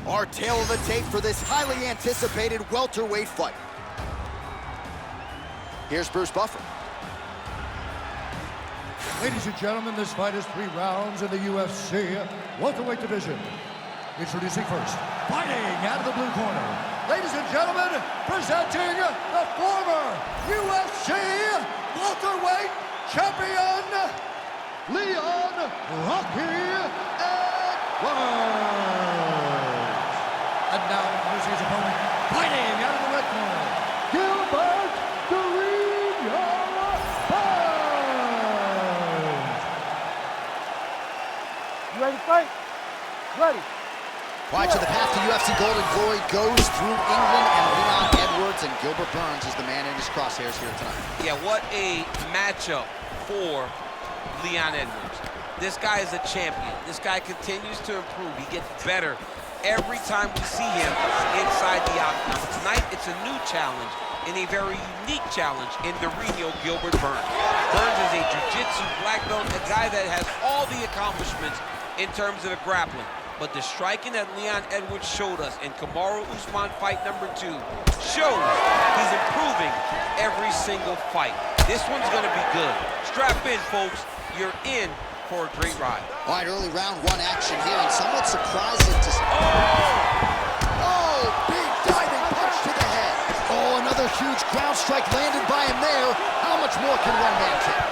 Our tale of the tape for this highly anticipated welterweight fight. Here's Bruce Buffer. Ladies and gentlemen, this fight is 3 rounds in the UFC welterweight division. Introducing first, fighting out of the blue corner. Ladies and gentlemen, presenting the former UFC welterweight champion, Leon Rocky Edwards. And now, introducing his opponent, fighting out of the red corner, Gilbert Durinho Burns. You ready to fight? Ready. All right, so the path to UFC Golden Glory goes through England and Leon Edwards, and Gilbert Burns is the man in his crosshairs here tonight. Yeah, what a matchup for Leon Edwards. This guy is a champion. This guy continues to improve. He gets better every time we see him inside the octagon. Tonight, it's a new challenge and a very unique challenge in Durinho Gilbert Burns. Burns is a jiu-jitsu black belt, a guy that has all the accomplishments in terms of the grappling. But the striking that Leon Edwards showed us in Kamaru Usman fight number 2 shows he's improving every single fight. This one's gonna be good. Strap in, folks. You're in for a great ride. All right, early round 1 action here, and somewhat surprising to see. Oh, big diving punch to the head. Oh, another huge ground strike landed by him there. How much more can one man take?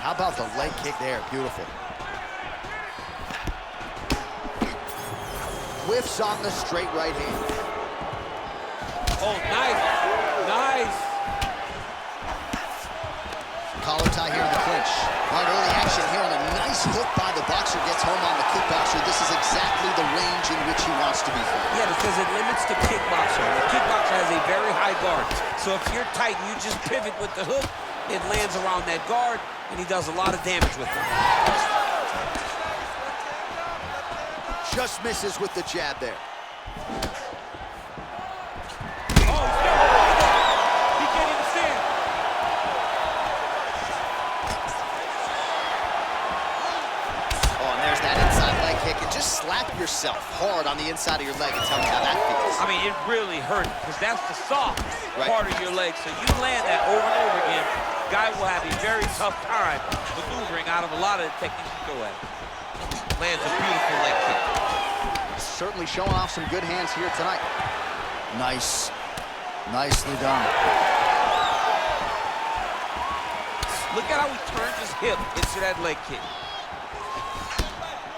How about the leg kick there? Beautiful. Whiffs on the straight right hand. Oh, nice. Nice. Collar tie here in the clinch. All right, early action here on a nice hook by the boxer. Gets home on the kickboxer. This is exactly the range in which he wants to be fighting. Yeah, because it limits the kickboxer. The kickboxer has a very high guard. So if you're tight and you just pivot with the hook, it lands around that guard, and he does a lot of damage with it. Just misses with the jab there. Oh, he's got it. He can't even stand. Oh, and there's that inside leg kick. And just slap yourself hard on the inside of your leg and tell me how that feels. I mean, it really hurts, because that's the soft Right. part of your leg. So you land that over and over again, guy will have a very tough time maneuvering out of a lot of the techniques you go at. Lands a beautiful leg kick. Certainly showing off some good hands here tonight. Nice. Nicely done. Look at how he turns his hip into that leg kick.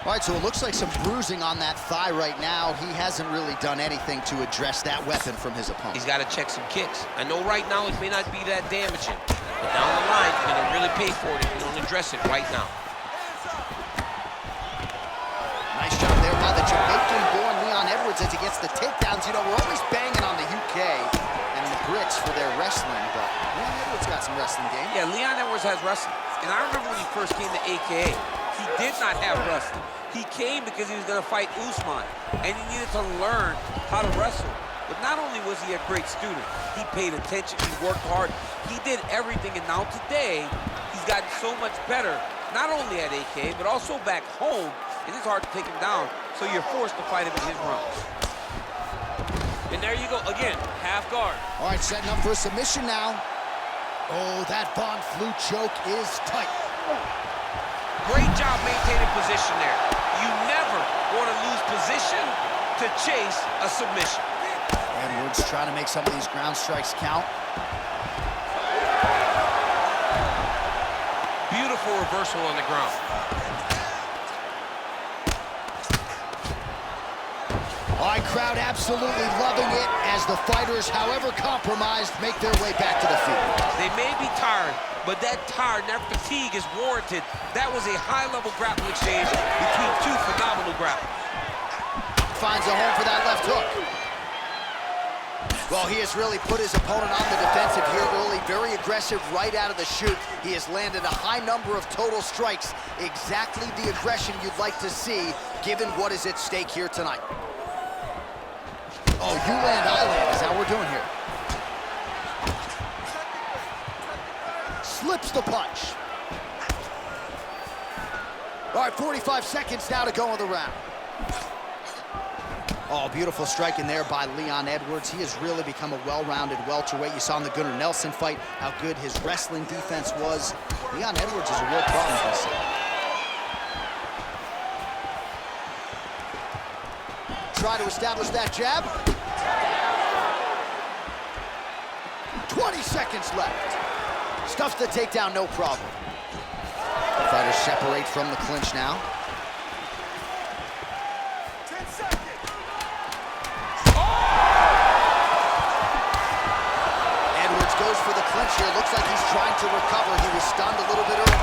All right, so it looks like some bruising on that thigh right now. He hasn't really done anything to address that weapon from his opponent. He's got to check some kicks. I know right now it may not be that damaging, but down the line, you're going to really pay for it if you don't address it right now. Nice job there by the Jamaican-born Leon Edwards as he gets the takedowns. You know, we're always banging on the UK and the Brits for their wrestling, but Leon Edwards got some wrestling game. Yeah, Leon Edwards has wrestling. And I remember when he first came to AKA, he did not have wrestling. He came because he was going to fight Usman, and he needed to learn how to wrestle. But not only was he a great student, he paid attention, he worked hard, he did everything, and now today, he's gotten so much better, not only at AKA, but also back home. It is hard to take him down, so you're forced to fight him in his rounds. And there you go, again, half guard. All right, setting up for a submission now. Oh, that Von Flue choke is tight. Great job maintaining position there. You never want to lose position to chase a submission. Edwards trying to make some of these ground strikes count. Beautiful reversal on the ground. All right, crowd absolutely loving it as the fighters, however compromised, make their way back to the field. They may be tired, but that tired, that fatigue is warranted. That was a high-level grappling exchange between 2 phenomenal grapplers. Finds a home for that left hook. Well, he has really put his opponent on the defensive here early. Very aggressive right out of the chute. He has landed a high number of total strikes. Exactly the aggression you'd like to see, given what is at stake here tonight. Oh, you land, I land is how we're doing here. Slips the punch. All right, 45 seconds now to go in the round. Oh, beautiful strike in there by Leon Edwards. He has really become a well-rounded welterweight. You saw in the Gunnar Nelson fight how good his wrestling defense was. Leon Edwards is a real problem, DC. Try to establish that jab. 20 seconds left. Stuffs the takedown, no problem. The fighters separate from the clinch now. 10 seconds. Edwards goes for the clinch here. Looks like he's trying to recover. He was stunned a little bit early.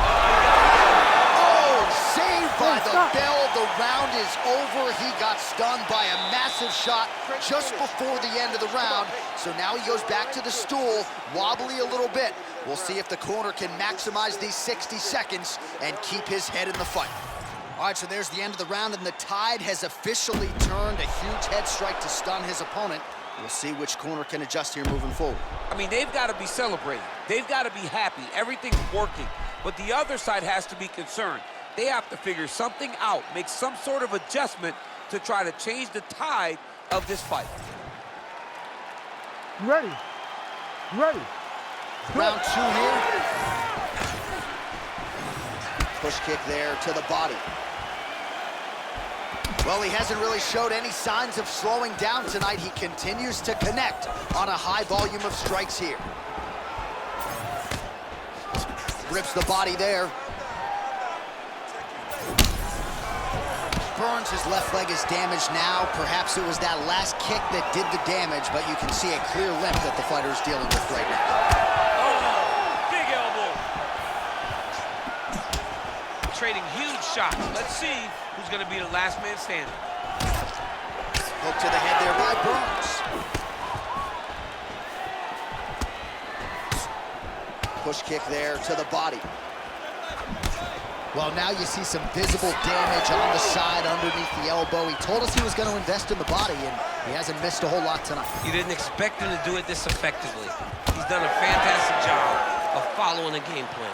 Oh, saved by the bell. The round is over. He got stunned by a massive shot just before the end of the round. So now he goes back to the stool, wobbly a little bit. We'll see if the corner can maximize these 60 seconds and keep his head in the fight. All right, so there's the end of the round, and the tide has officially turned. A huge head strike to stun his opponent. We'll see which corner can adjust here moving forward. I mean, they've got to be celebrating. They've got to be happy. Everything's working. But the other side has to be concerned. They have to figure something out, make some sort of adjustment to try to change the tide of this fight. You ready? You ready? Round 2 here. Push kick there to the body. Well, he hasn't really showed any signs of slowing down tonight. He continues to connect on a high volume of strikes here. Rips the body there. Burns, his left leg is damaged now. Perhaps it was that last kick that did the damage, but you can see a clear limp that the fighter is dealing with right now. Oh, big elbow. Trading huge shots. Let's see who's going to be the last man standing. Hook to the head there by Burns. Push kick there to the body. Well, now you see some visible damage on the side underneath the elbow. He told us he was going to invest in the body, and he hasn't missed a whole lot tonight. You didn't expect him to do it this effectively. He's done a fantastic job of following the game plan.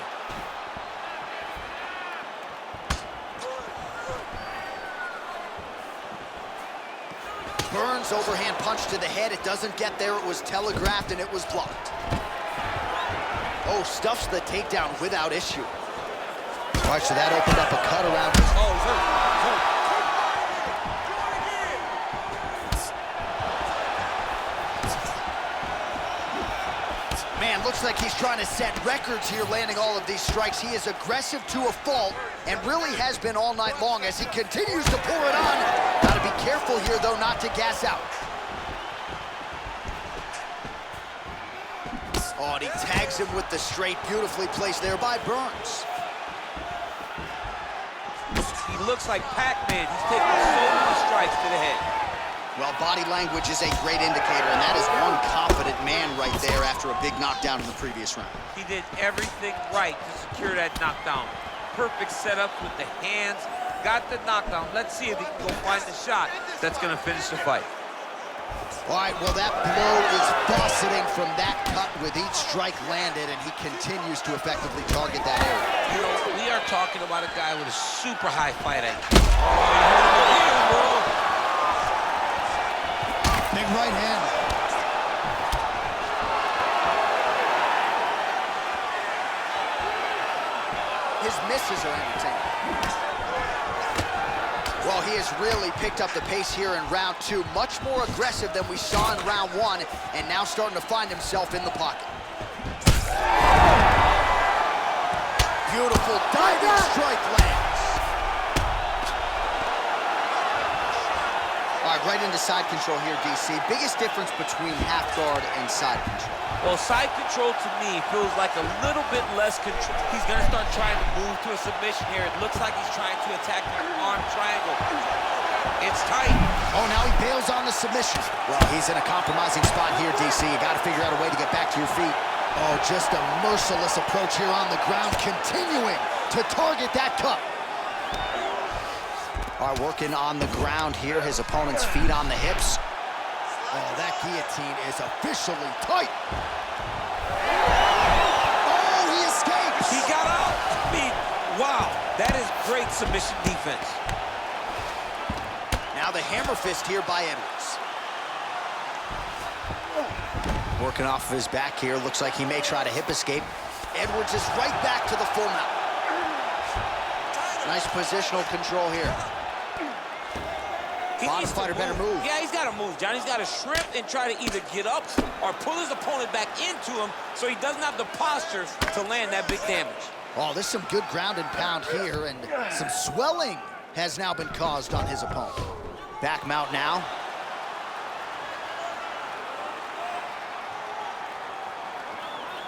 Burns, overhand punch to the head. It doesn't get there. It was telegraphed, and it was blocked. Oh, stuffs the takedown without issue. All right, so that opened up a cut around his... Oh, hurt. Man, looks like he's trying to set records here, landing all of these strikes. He is aggressive to a fault, and really has been all night long as he continues to pour it on. Gotta be careful here, though, not to gas out. Oh, and he tags him with the straight, beautifully placed there by Burns. He looks like Pac-Man. He's taking so many strikes to the head. Well, body language is a great indicator, and that is one confident man right there after a big knockdown in the previous round. He did everything right to secure that knockdown. Perfect setup with the hands. Got the knockdown. Let's see if he can go find the shot that's going to finish the fight. All right, well, that blow is buffeting from that cut with each strike landed, and he continues to effectively target that area. You know, we are talking about a guy with a super high fight IQ. Oh, you heard him again, bro. Big right hand. His misses are entertaining. Well, he has really picked up the pace here in round 2. Much more aggressive than we saw in round 1, and now starting to find himself in the pocket. Beautiful diving strike lands. All right, right into side control here, DC. Biggest difference between half guard and side control. Well, side control to me feels like a little bit less control. He's going to start trying to move to a submission here. It looks like he's trying to attack the arm triangle. It's tight. Oh, now he bails on the submission. Well, he's in a compromising spot here, DC. You got to figure out a way to get back to your feet. Oh, just a merciless approach here on the ground, continuing to target that cut. All right, working on the ground here. His opponent's feet on the hips. Oh, that guillotine is officially tight. Oh, he escapes. He got out. I mean, wow, that is great submission defense. Now the hammer fist here by Edwards. Working off of his back here. Looks like he may try to hip escape. Edwards is right back to the full mount. Nice positional control here. Bottom fighter better move. Yeah, he's got to move, John. He's got to shrimp and try to either get up or pull his opponent back into him so he doesn't have the posture to land that big damage. Oh, there's some good ground and pound here, and some swelling has now been caused on his opponent. Back mount now.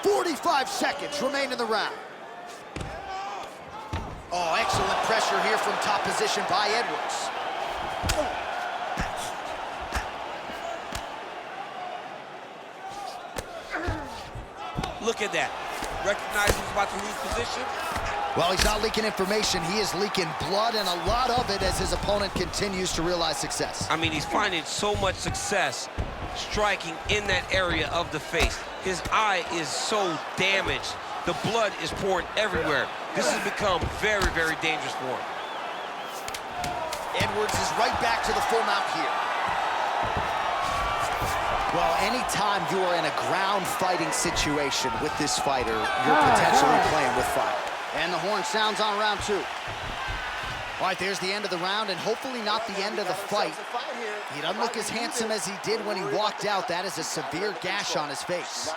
"45 seconds remain in the round." Oh, excellent pressure here from top position by Edwards. Look at that. Recognize he's about to lose position. Well, he's not leaking information. He is leaking blood, and a lot of it as his opponent continues to realize success. I mean, he's finding so much success striking in that area of the face. His eye is so damaged. The blood is pouring everywhere. This has become very, very dangerous for him. Edwards is right back to the full mount here. Well, anytime you are in a ground fighting situation with this fighter, you're potentially playing with fire. And the horn sounds on round 2. All right, there's the end of the round, and hopefully not the end of the fight. He doesn't look as handsome as he did when he walked out. That is a severe gash on his face.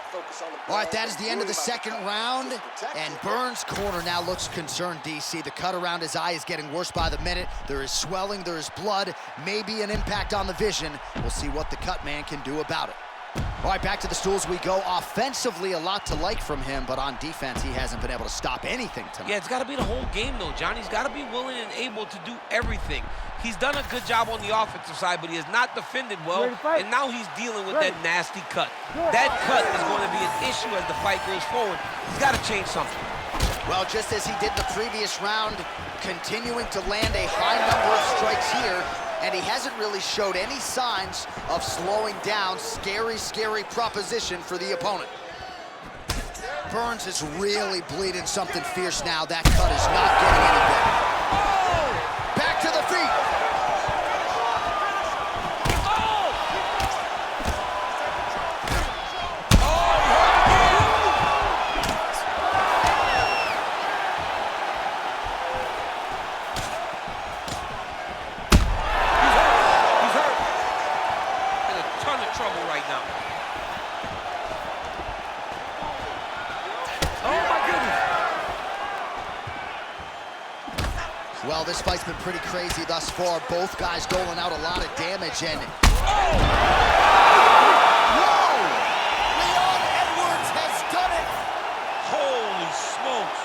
All right, that is the end of the second round, and Burns' corner now looks concerned, DC. The cut around his eye is getting worse by the minute. There is swelling, there is blood, maybe an impact on the vision. We'll see what the cut man can do about it. All right, back to the stools we go. Offensively, a lot to like from him, but on defense, he hasn't been able to stop anything tonight. Yeah, it's got to be the whole game, though, John. He's got to be willing and able to do everything. He's done a good job on the offensive side, but he has not defended well, and now he's dealing with that nasty cut. That cut is going to be an issue as the fight goes forward. He's got to change something. Well, just as he did the previous round, continuing to land a high number of strikes here, and he hasn't really showed any signs of slowing down. Scary, scary proposition for the opponent. Burns is really bleeding something fierce now. That cut is not getting any better. Oh! Back to the feet. Well, this fight's been pretty crazy thus far. Both guys doling out a lot of damage, and... Oh! Whoa! Leon Edwards has done it! Holy smokes!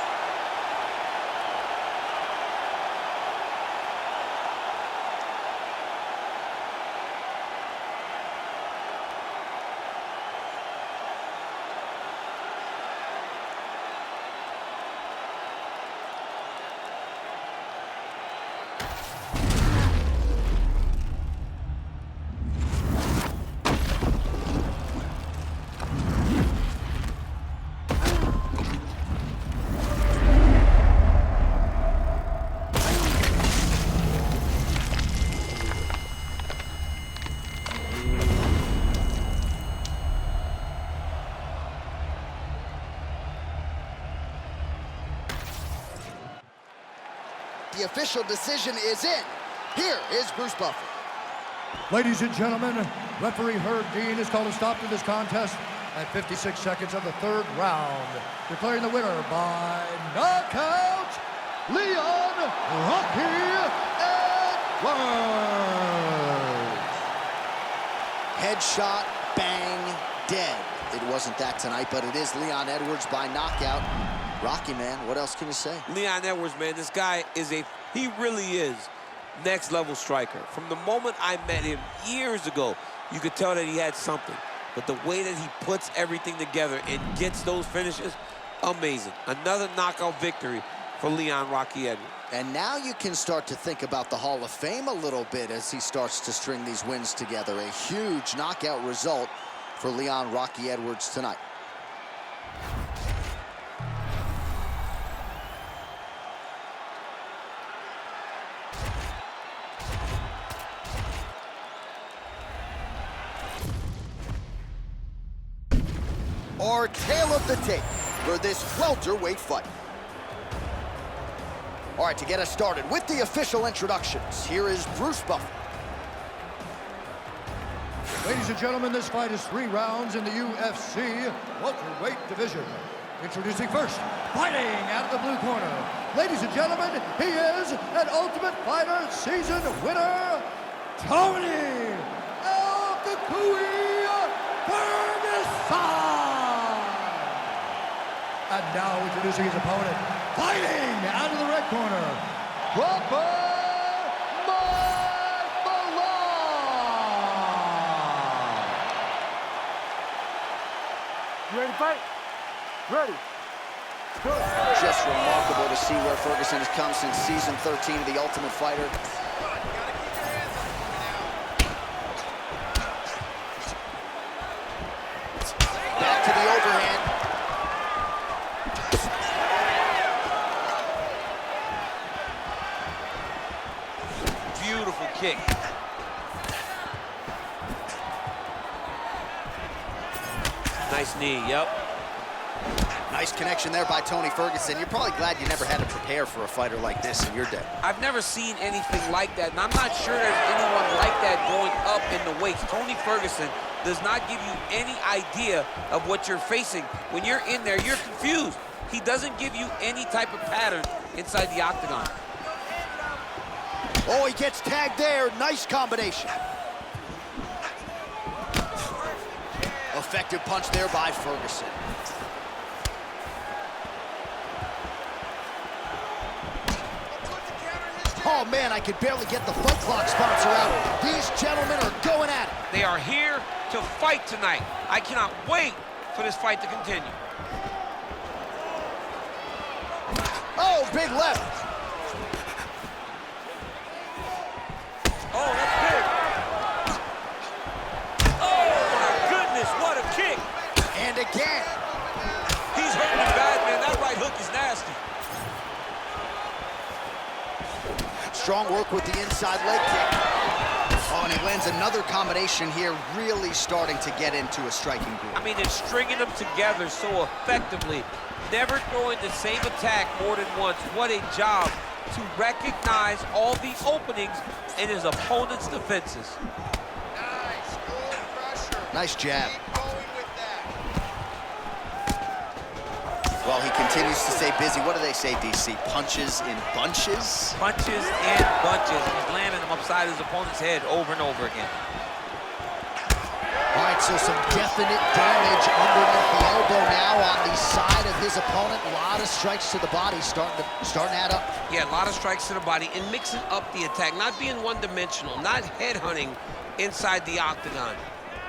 The official decision is in. Here is Bruce Buffer. Ladies and gentlemen, referee Herb Dean has called a stop to this contest at 56 seconds of the third round, declaring the winner by knockout, Leon "Rocky" Edwards. Headshot, bang, dead. It wasn't that tonight, but it is Leon Edwards by knockout. Rocky, man, what else can you say? Leon Edwards, man, this guy is he really is next level striker. From the moment I met him years ago, you could tell that he had something. But the way that he puts everything together and gets those finishes, amazing. Another knockout victory for Leon "Rocky" Edwards. And now you can start to think about the Hall of Fame a little bit as he starts to string these wins together. A huge knockout result for Leon "Rocky" Edwards tonight. our tale of the tape for this welterweight fight. All right, to get us started with the official introductions, here is Bruce Buffer. Ladies and gentlemen, this fight is 3 rounds in the UFC welterweight division. Introducing first, fighting out of the blue corner. Ladies and gentlemen, he is an Ultimate Fighter season winner, Tony Ferguson. And now introducing his opponent, fighting out of the red corner, Crawford. You ready to fight? Ready. Go. Just remarkable to see where Ferguson has come since season 13 of The Ultimate Fighter. Back to the overhand. Beautiful kick. Nice knee, yep. Nice connection there by Tony Ferguson. You're probably glad you never had to prepare for a fighter like this in your day. I've never seen anything like that, and I'm not sure there's anyone like that going up in the weights. Tony Ferguson does not give you any idea of what you're facing. When you're in there, you're confused. He doesn't give you any type of pattern inside the octagon. Oh, he gets tagged there. Nice combination. Effective punch there by Ferguson. Oh, man, I could barely get the Fight Clock sponsor out. These gentlemen are going at it. They are here to fight tonight. I cannot wait for this fight to continue. Oh, big left. Oh, that's big. Oh, my goodness, what a kick. And again. He's hurting him bad, man. That right hook is nasty. Strong work with the inside leg kick. Oh, and he lands another combination here, really starting to get into a striking groove. I mean, it's stringing them together so effectively, never throwing the same attack more than once. What a job to recognize all the openings in his opponent's defenses. Nice, good pressure. Nice jab. Keep going with that. Well, he continues to stay busy. What do they say, DC? Punches in bunches? Punches in bunches. He's landing them upside his opponent's head over and over again. All right, so some definite damage underneath the elbow now on the side of his opponent. A lot of strikes to the body starting to add up. Yeah, a lot of strikes to the body and mixing up the attack, not being one-dimensional, not headhunting inside the octagon.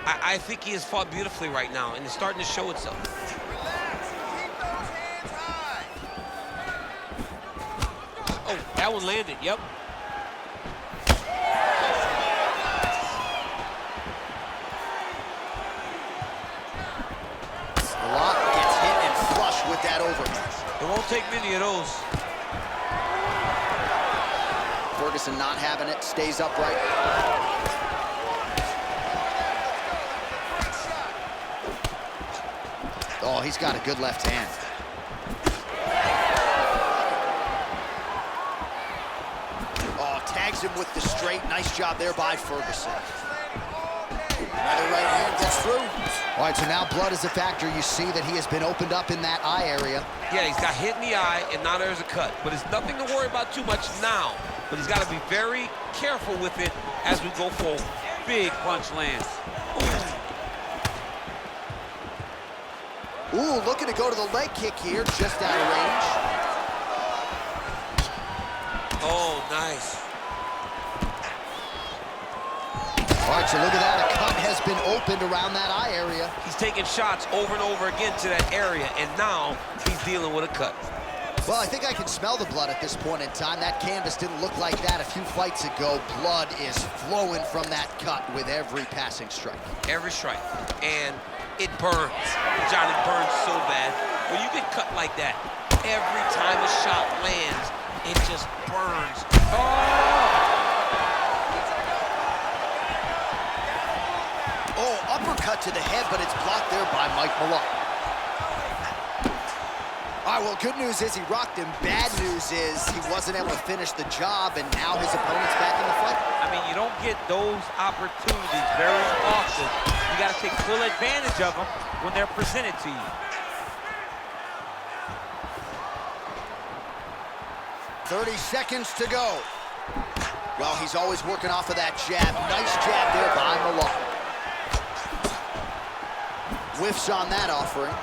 I think he has fought beautifully right now, and it's starting to show itself. Relax, keep those hands high. Oh, that one landed, yep. A lot gets hit and flush with that overhand. It won't take many of those. Ferguson not having it, stays upright. Oh, he's got a good left hand. Oh, tags him with the straight. Nice job there by Ferguson. Another right hand gets through. All right, so now blood is a factor. You see that he has been opened up in that eye area. Yeah, he's got hit in the eye, and now there's a cut. But it's nothing to worry about too much now. But he's got to be very careful with it as we go forward. Big punch lands. Ooh, looking to go to the leg kick here, just out of range. Oh, nice. All right, so look at that. A cut has been opened around that eye area. He's taking shots over and over again to that area, and now he's dealing with a cut. Well, I think I can smell the blood at this point in time. That canvas didn't look like that a few fights ago. Blood is flowing from that cut with every passing strike. Every strike. And it burns. Johnny, burns so bad. When you get cut like that, every time a shot lands, it just burns. Oh, uppercut to the head, but it's blocked there by Mike Malott. All right, well, good news is he rocked him. Bad news is he wasn't able to finish the job, and now his opponent's back in the fight. I mean, you don't get those opportunities very often. You got to take full advantage of them when they're presented to you. 30 seconds to go. Well, he's always working off of that jab. Nice jab there behind the lock. Whiffs on that offering.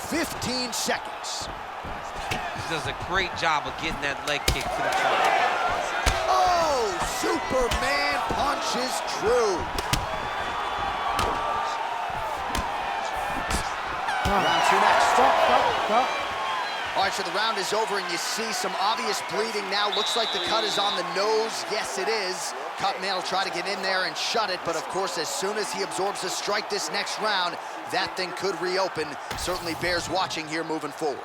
15 seconds. He does a great job of getting that leg kick to the front. Oh, Superman punch is true. Round 2 next. Stop. All right, so the round is over, and you see some obvious bleeding now. Looks like the cut is on the nose. Yes, it is. Cutman will try to get in there and shut it, but of course, as soon as he absorbs a strike this next round, that thing could reopen. Certainly bears watching here moving forward.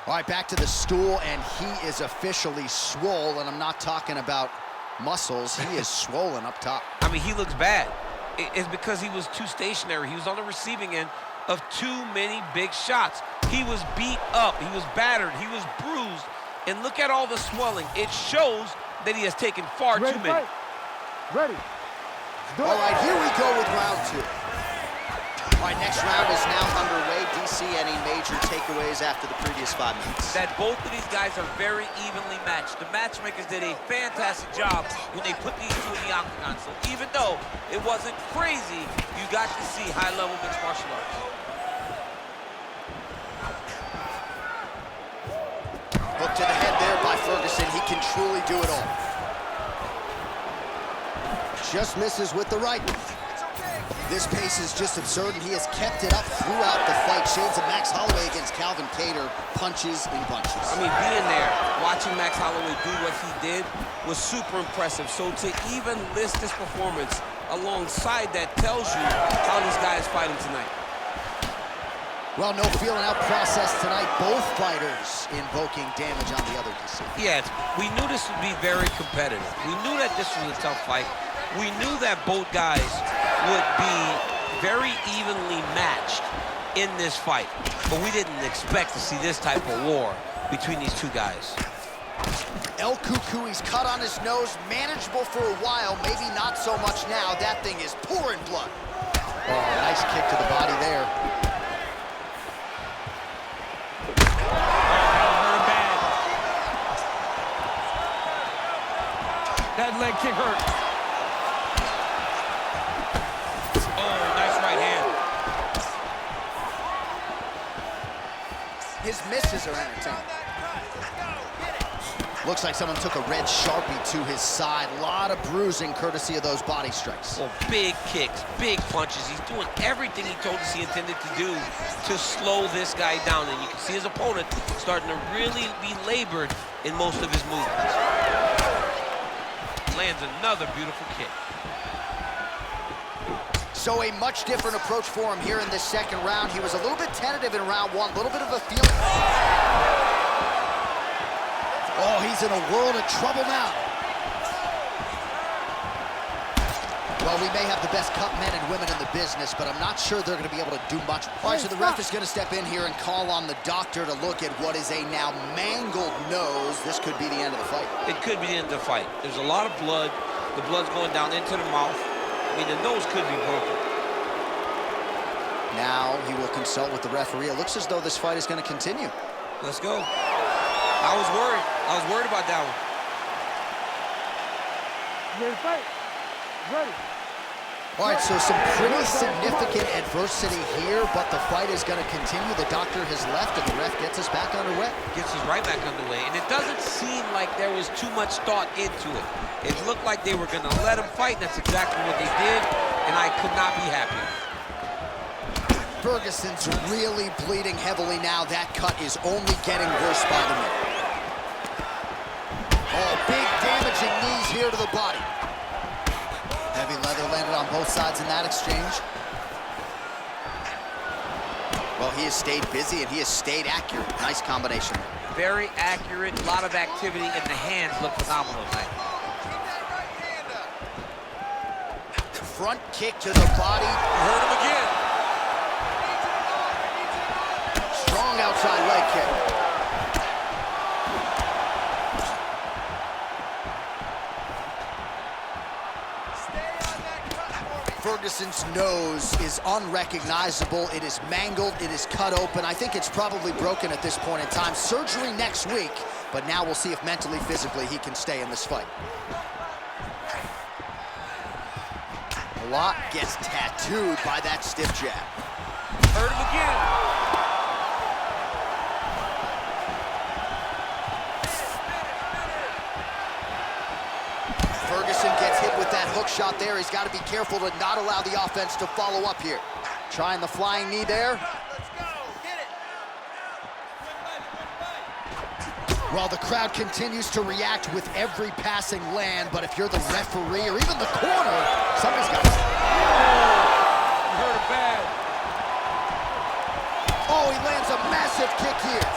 All right, back to the stool, and he is officially swole, and I'm not talking about muscles. He is swollen up top. I mean, he looks bad. It's because he was too stationary. He was on the receiving end of too many big shots. He was beat up, he was battered, he was bruised, and look at all the swelling. It shows that he has taken far too many. Ready. All right, here we go with round 2. All right, next round is now underway. DC, any major takeaways after the previous 5 minutes? That both of these guys are very evenly matched. The matchmakers did a fantastic job when they put these two in the octagon. So even though it wasn't crazy, you got to see high-level mixed martial arts. Hook to the head there by Ferguson. He can truly do it all. Just misses with the right. This pace is just absurd, and he has kept it up throughout the fight. Shades of Max Holloway against Calvin Kattar, punches and bunches. I mean, being there, watching Max Holloway do what he did was super impressive. So to even list this performance alongside that tells you how this guy is fighting tonight. Well, no feeling out process tonight. Both fighters invoking damage on the other DC. Yes, we knew this would be very competitive. We knew that this was a tough fight. We knew that both guys would be very evenly matched in this fight, but we didn't expect to see this type of war between these two guys. El Cucuy, he's cut on his nose, manageable for a while, maybe not so much now. That thing is pouring blood. Oh, nice kick to the body there. That leg kick hurt. His misses are entertaining. Looks like someone took a red Sharpie to his side. A lot of bruising courtesy of those body strikes. Well, big kicks, big punches. He's doing everything he told us he intended to do to slow this guy down. And you can see his opponent starting to really be labored in most of his movements. Lands another beautiful kick. So a much different approach for him here in this second round. He was a little bit tentative in round 1, a little bit of a feeling. Oh, he's in a world of trouble now. Well, we may have the best cut men and women in the business, but I'm not sure they're going to be able to do much. All right, so the ref is going to step in here and call on the doctor to look at what is a now mangled nose. This could be the end of the fight. It could be the end of the fight. There's a lot of blood. The blood's going down into the mouth. I mean, the nose could be broken. Now he will consult with the referee. It looks as though this fight is going to continue. Let's go. I was worried. I was worried about that one. Ready to fight. Ready. All right, so some pretty significant adversity here, but the fight is going to continue. The doctor has left, and the ref gets us back underway. Gets us right back underway, and it doesn't seem like there was too much thought into it. It looked like they were going to let him fight, and that's exactly what they did, and I could not be happier. Ferguson's really bleeding heavily now. That cut is only getting worse by the minute. Oh, big damaging knees here to the body. Heavy leather landed on both sides in that exchange. Well, he has stayed busy and he has stayed accurate. Nice combination. Very accurate, a lot of activity, and the hands look phenomenal tonight. front kick to the body. Hurt him again. Strong outside leg kick. Ferguson's nose is unrecognizable. It is mangled. It is cut open. I think it's probably broken at this point in time. Surgery next week, but now we'll see if mentally, physically, he can stay in this fight. Malott gets tattooed by that stiff jab. Hurt him again. Ferguson gets hit with that hook shot there. He's got to be careful to not allow the offense to follow up here. Trying the flying knee there. Let's go. Hit it. Well, the crowd continues to react with every passing land, but if you're the referee or even the corner, somebody's got to... You hurt him bad. Oh, he lands a massive kick here.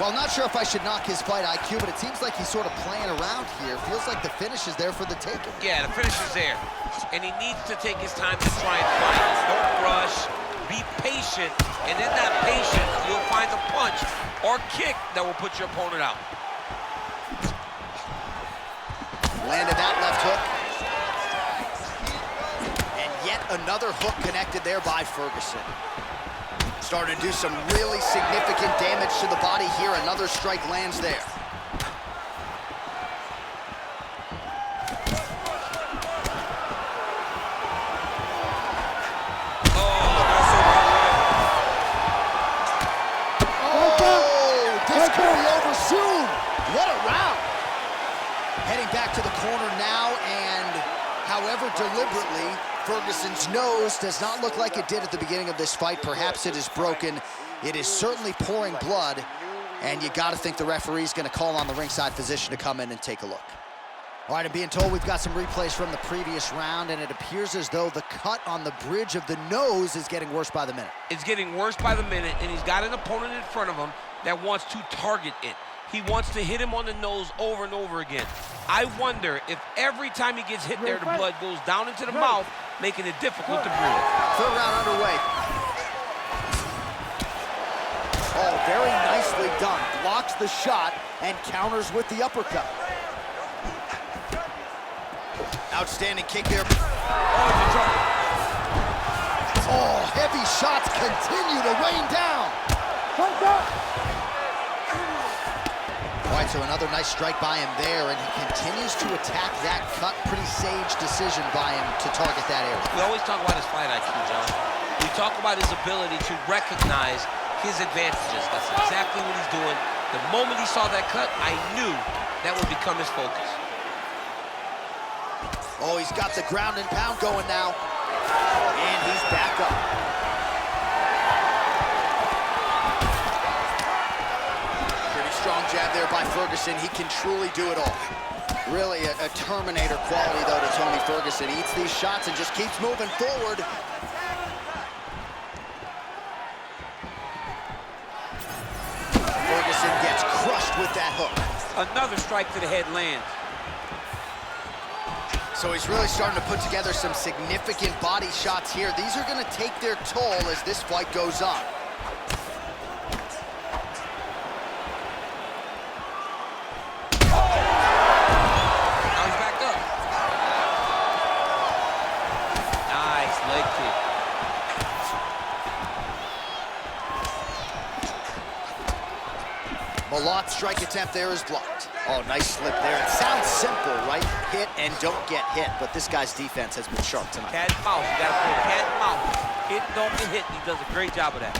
Well, not sure if I should knock his fight IQ, but it seems like he's sort of playing around here. Feels like the finish is there for the taking. Yeah, the finish is there. And he needs to take his time to try and find it. Don't rush. Be patient. And in that patience, you'll find a punch or kick that will put your opponent out. Landed that left hook. And yet another hook connected there by Ferguson. Starting to do some really significant damage to the body here. Another strike lands there. Oh, this could be over soon. What a round. Heading back to the corner now, and however deliberately, Ferguson's nose does not look like it did at the beginning of this fight. Perhaps it is broken. It is certainly pouring blood, and you got to think the referee's going to call on the ringside physician to come in and take a look. All right, I'm being told we've got some replays from the previous round, and it appears as though the cut on the bridge of the nose is getting worse by the minute. It's getting worse by the minute, and he's got an opponent in front of him that wants to target it. He wants to hit him on the nose over and over again. I wonder if every time he gets hit there, the blood goes down into the mouth, making it difficult to breathe. Third round underway. Oh, very nicely done. Blocks the shot and counters with the uppercut. Outstanding kick there. Oh, heavy shots continue to rain down. All right, so another nice strike by him there, and he continues to attack that cut. Pretty sage decision by him to target that area. We always talk about his fight IQ, John. We talk about his ability to recognize his advantages. That's exactly what he's doing. The moment he saw that cut, I knew that would become his focus. Oh, he's got the ground and pound going now. And he's back up. Pretty strong jab there by Ferguson. He can truly do it all. Really a Terminator quality, though, to Tony Ferguson. He eats these shots and just keeps moving forward. Ferguson gets crushed with that hook. Another strike to the head lands. So he's really starting to put together some significant body shots here. These are going to take their toll as this fight goes on. Now he's back up. Nice leg kick. Malott's strike attempt there is blocked. Oh, nice slip there. It sounds simple, right? Hit and don't get hit, but this guy's defense has been sharp tonight. Cat and mouse. You gotta play cat and mouse. Hit, don't get hit. He does a great job of that.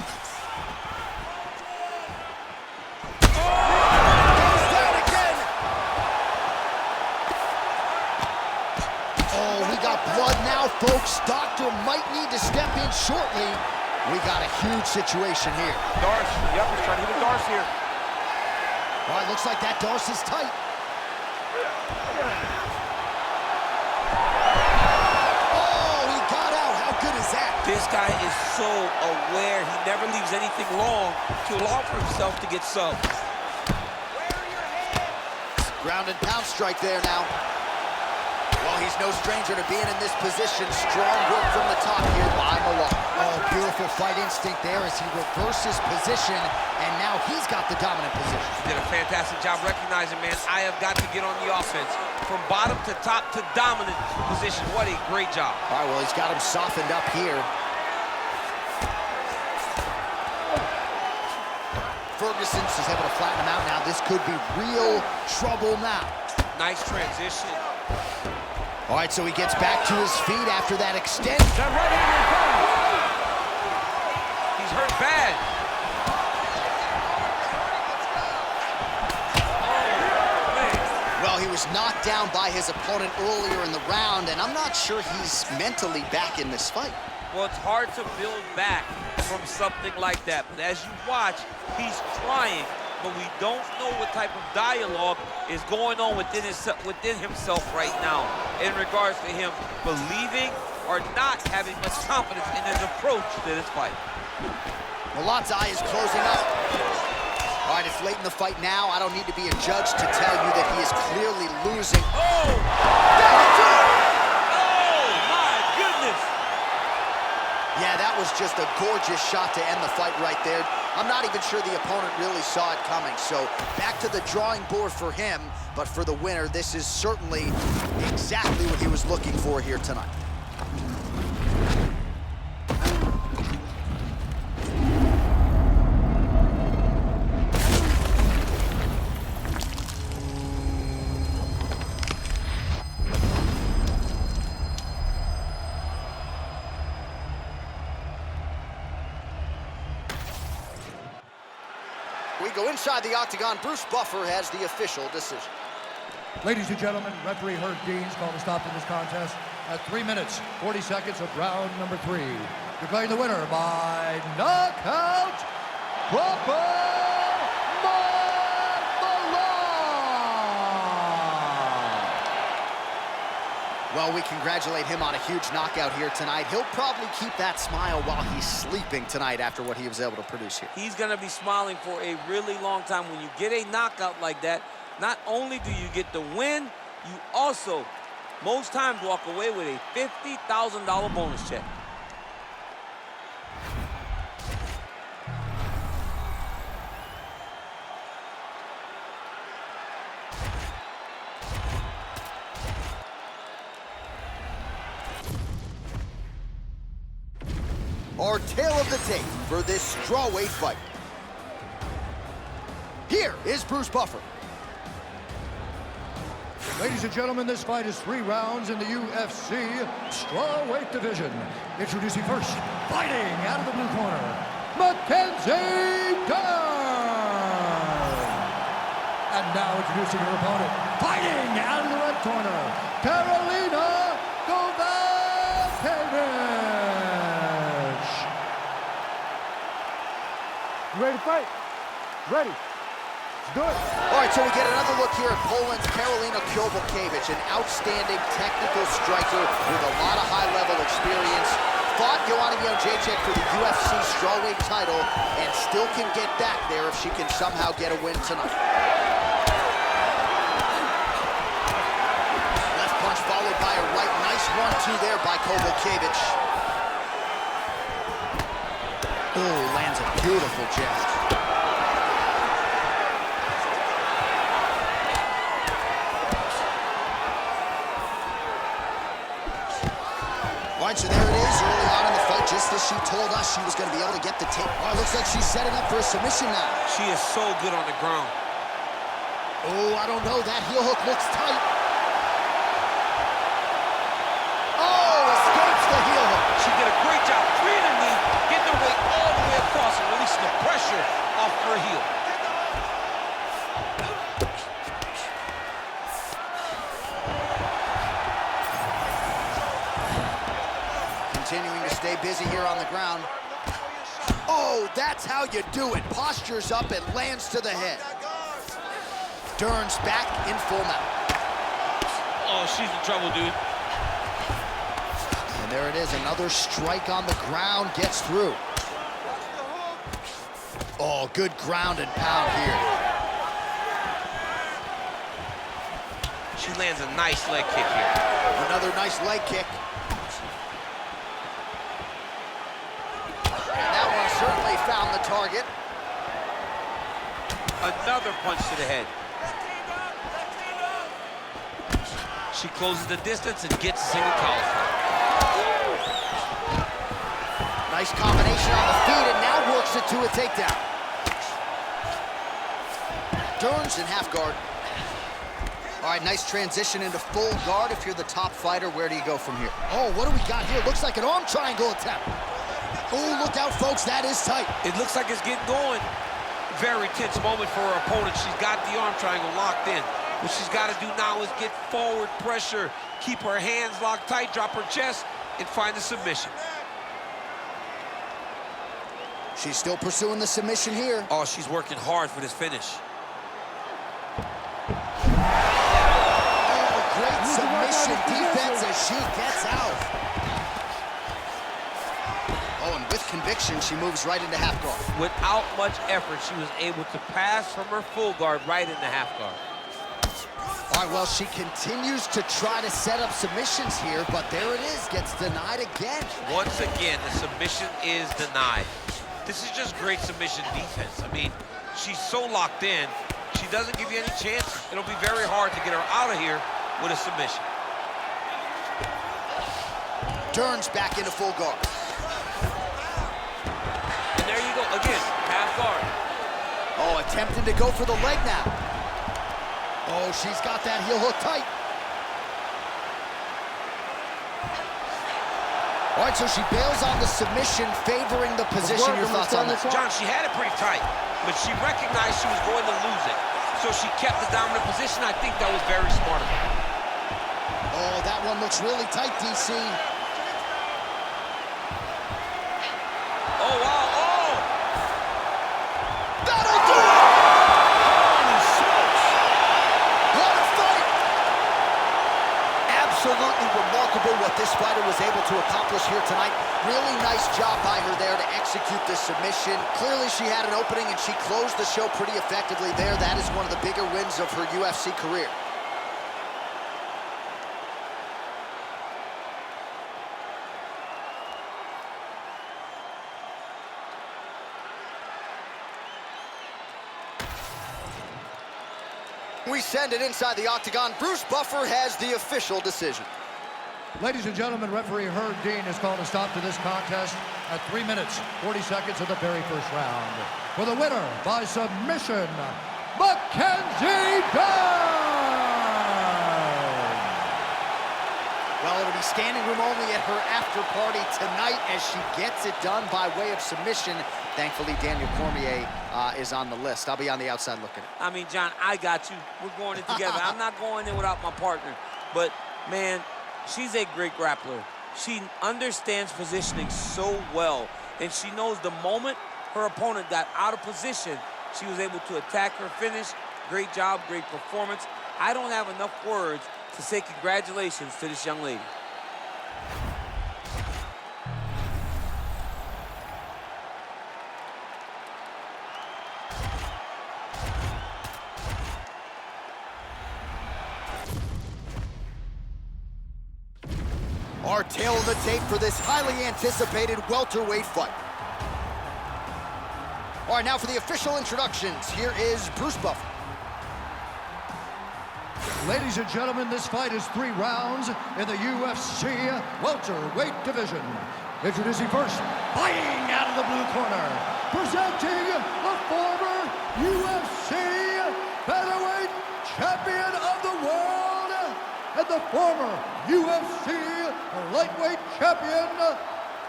Goes down again. Oh, we got blood now, folks. Doctor might need to step in shortly. We got a huge situation here. Darce, yep, he's trying to hit a Darce here. Well, it looks like that Darce is tight. Oh, he got out. How good is that? This guy is so aware. He never leaves anything long to allow for himself to get subbed. Ground and pound strike there now. Well, he's no stranger to being in this position. Strong work from the top here by Malone. Oh, beautiful fight instinct there as he reverses position, and now he's got the dominant position. He did a fantastic job recognizing, man, I have got to get on the offense. From bottom to top to dominant position. What a great job. All right, well, he's got him softened up here. Ferguson is able to flatten him out now. This could be real trouble now. Nice transition. All right, so he gets back to his feet after that extend. That right hand is down. He's hurt bad. Well, he was knocked down by his opponent earlier in the round, and I'm not sure he's mentally back in this fight. Well, it's hard to build back from something like that. But as you watch, he's trying, but we don't know what type of dialogue is going on within himself right now in regards to him believing or not having much confidence in his approach to this fight. Malot's eye is closing up. All right, it's late in the fight now. I don't need to be a judge to tell you that he is clearly losing. Oh! That'll do it! Oh, my goodness! Yeah, that was just a gorgeous shot to end the fight right there. I'm not even sure the opponent really saw it coming. So back to the drawing board for him, but for the winner, this is certainly exactly what he was looking for here tonight. We go inside the octagon. Bruce Buffer has the official decision. Ladies and gentlemen, referee Herb Deans called a stop to this contest at 3 minutes, 40 seconds of round number 3. Declaring the winner by knockout, Buffer. Well, we congratulate him on a huge knockout here tonight. He'll probably keep that smile while he's sleeping tonight after what he was able to produce here. He's going to be smiling for a really long time. When you get a knockout like that, not only do you get the win, you also, most times, walk away with a $50,000 bonus check. Our tale of the tape for this strawweight fight. Here is Bruce Buffer. Ladies and gentlemen, this fight is 3 rounds in the UFC strawweight division. Introducing first, fighting out of the blue corner, Mackenzie Dern. And now introducing her opponent, fighting out of the red corner, Carolina Kovacevic. You ready to fight? Ready. Let's do it. All right, so we get another look here at Poland's Karolina Kowalkiewicz, an outstanding technical striker with a lot of high-level experience. Fought Joanna Jędrzejczyk for the UFC strawweight title and still can get back there if she can somehow get a win tonight. Left punch followed by a right. Nice 1-2 there by Kowalkiewicz. Oh, lands a beautiful jab. All right, so there it is, early on in the fight, just as she told us she was going to be able to get the tape. Oh, it looks like she's setting up for a submission now. She is so good on the ground. Oh, I don't know, that heel hook looks tight. Oh, escapes the heel hook. She did a great job freeing her knee, getting her weight all the way across and releasing the pressure off her heel. Continuing to stay busy here on the ground. Oh, that's how you do it. Postures up and lands to the head. Dern's back in full mount. Oh, she's in trouble, dude. And there it is, another strike on the ground, gets through. Oh, good ground and pound here. She lands a nice leg kick here. Another nice leg kick. And that one certainly found the target. Another punch to the head. She closes the distance and gets a single cauliflower. Nice combination on the feet, and now works it to a takedown. Turns in half guard. All right, nice transition into full guard. If you're the top fighter, where do you go from here? Oh, what do we got here? Looks like an arm triangle attempt. Oh, look out, folks, that is tight. It looks like it's getting going. Very tense moment for her opponent. She's got the arm triangle locked in. What she's got to do now is get forward pressure, keep her hands locked tight, drop her chest, and find the submission. She's still pursuing the submission here. Oh, she's working hard for this finish. Oh, great submission defense as she gets out. Oh, and with conviction, she moves right into half guard. Without much effort, she was able to pass from her full guard right into half guard. All right, well, she continues to try to set up submissions here, but there it is, gets denied again. Once again, the submission is denied. This is just great submission defense. I mean, she's so locked in, she doesn't give you any chance. It'll be very hard to get her out of here with a submission. Turns back into full guard. And there you go, again, half guard. Oh, attempting to go for the leg now. Oh, she's got that heel hook tight. All right, so she bails on the submission, favoring the position. Your thoughts on that? John, she had it pretty tight, but she recognized she was going to lose it. So she kept the dominant position. I think that was very smart of her. Oh, that one looks really tight, DC. Oh, wow, oh! That'll do it! Holy smokes! What a fight! Absolutely remarkable what this fighter was able to accomplish here tonight. Really nice job by her there to execute this submission. Clearly she had an opening and she closed the show pretty effectively there. That is one of the bigger wins of her UFC career. We send it inside the octagon. Bruce Buffer has the official decision. Ladies and gentlemen, referee Herb Dean has called a stop to this contest at 3 minutes, 40 seconds of the very first round. For the winner by submission, Mackenzie Dern! Well, it'll be standing room only at her after party tonight as she gets it done by way of submission. Thankfully, Daniel Cormier is on the list. I'll be on the outside looking. I mean, John, I got you. We're going in together. I'm not going in without my partner. But, man, she's a great grappler. She understands positioning so well. And she knows the moment her opponent got out of position, she was able to attack her finish. Great job, great performance. I don't have enough words to say congratulations to this young lady. Our tail of the tape for this highly anticipated welterweight fight. All right, now for the official introductions. Here is Bruce Buffer. Ladies and gentlemen, this fight is 3 rounds in the UFC welterweight division. Introducing first, fighting out of the blue corner, presenting the former UFC featherweight champion of the world and the former UFC lightweight champion,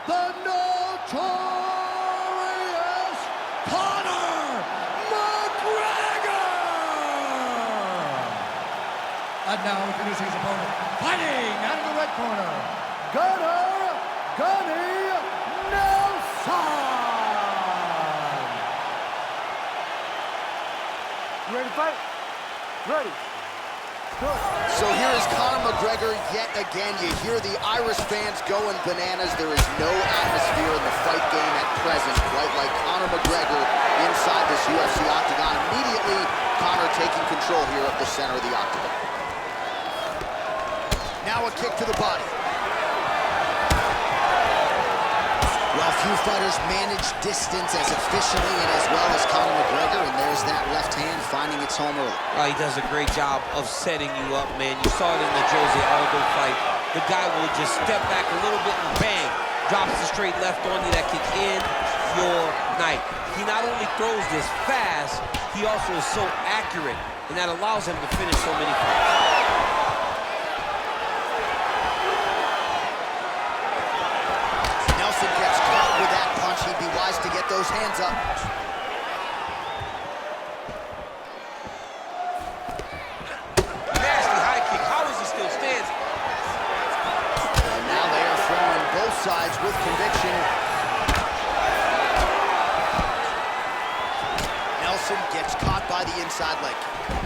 the notorious Conor McGregor! And now introducing his opponent, fighting out of the red corner, Gunny Nelson! You ready to fight? Ready. Good. So here is Conor McGregor yet again. You hear the Irish fans going bananas. There is no atmosphere in the fight game at present, quite like Conor McGregor inside this UFC octagon. Immediately, Conor taking control here of the center of the octagon. Now a kick to the body. Well, few fighters manage distance as efficiently and as well as Conor McGregor, and there's that left hand finding its home early. He does a great job of setting you up, man. You saw it in the Jose Aldo fight. The guy will just step back a little bit and bang, drops the straight left on you that can end your night. He not only throws this fast, he also is so accurate, and that allows him to finish so many fights. Gets caught with that punch. He'd be wise to get those hands up. Nasty high kick. How is he still stands? And now they are throwing both sides with conviction. Nelson gets caught by the inside leg.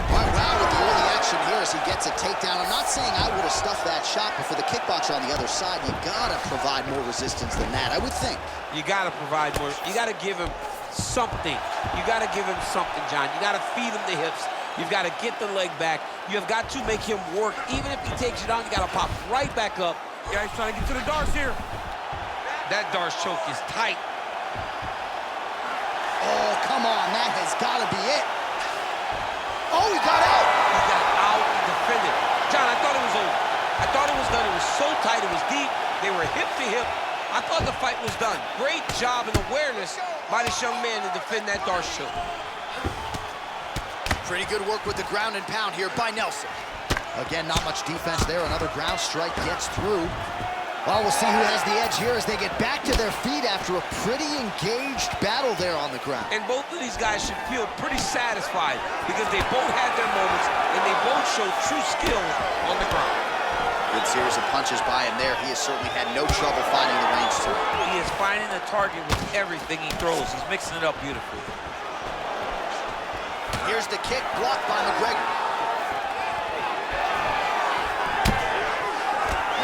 All right, wow, with the early action here as he gets a takedown. I'm not saying I would have stuffed that shot, but for the kickboxer on the other side, you gotta provide more resistance than that, I would think. You gotta provide more. You gotta give him something. You gotta give him something, John. You gotta feed him the hips. You've gotta get the leg back. You have got to make him work. Even if he takes you down, you gotta pop right back up. Guys trying to get to the Darce here. That Darce choke is tight. Oh, come on, that has gotta be it. Oh, he got out. He got out and defended. John, I thought it was over. I thought it was done. It was so tight. It was deep. They were hip to hip. I thought the fight was done. Great job and awareness by this young man to defend that Darce choke. Pretty good work with the ground and pound here by Nelson. Again, not much defense there. Another ground strike gets through. Well, we'll see who has the edge here as they get back to their feet after a pretty engaged battle there on the ground. And both of these guys should feel pretty satisfied because they both had their moments and they both showed true skill on the ground. Good series of punches by him there. He has certainly had no trouble finding the range to it. He is finding the target with everything he throws. He's mixing it up beautifully. Here's the kick blocked by McGregor.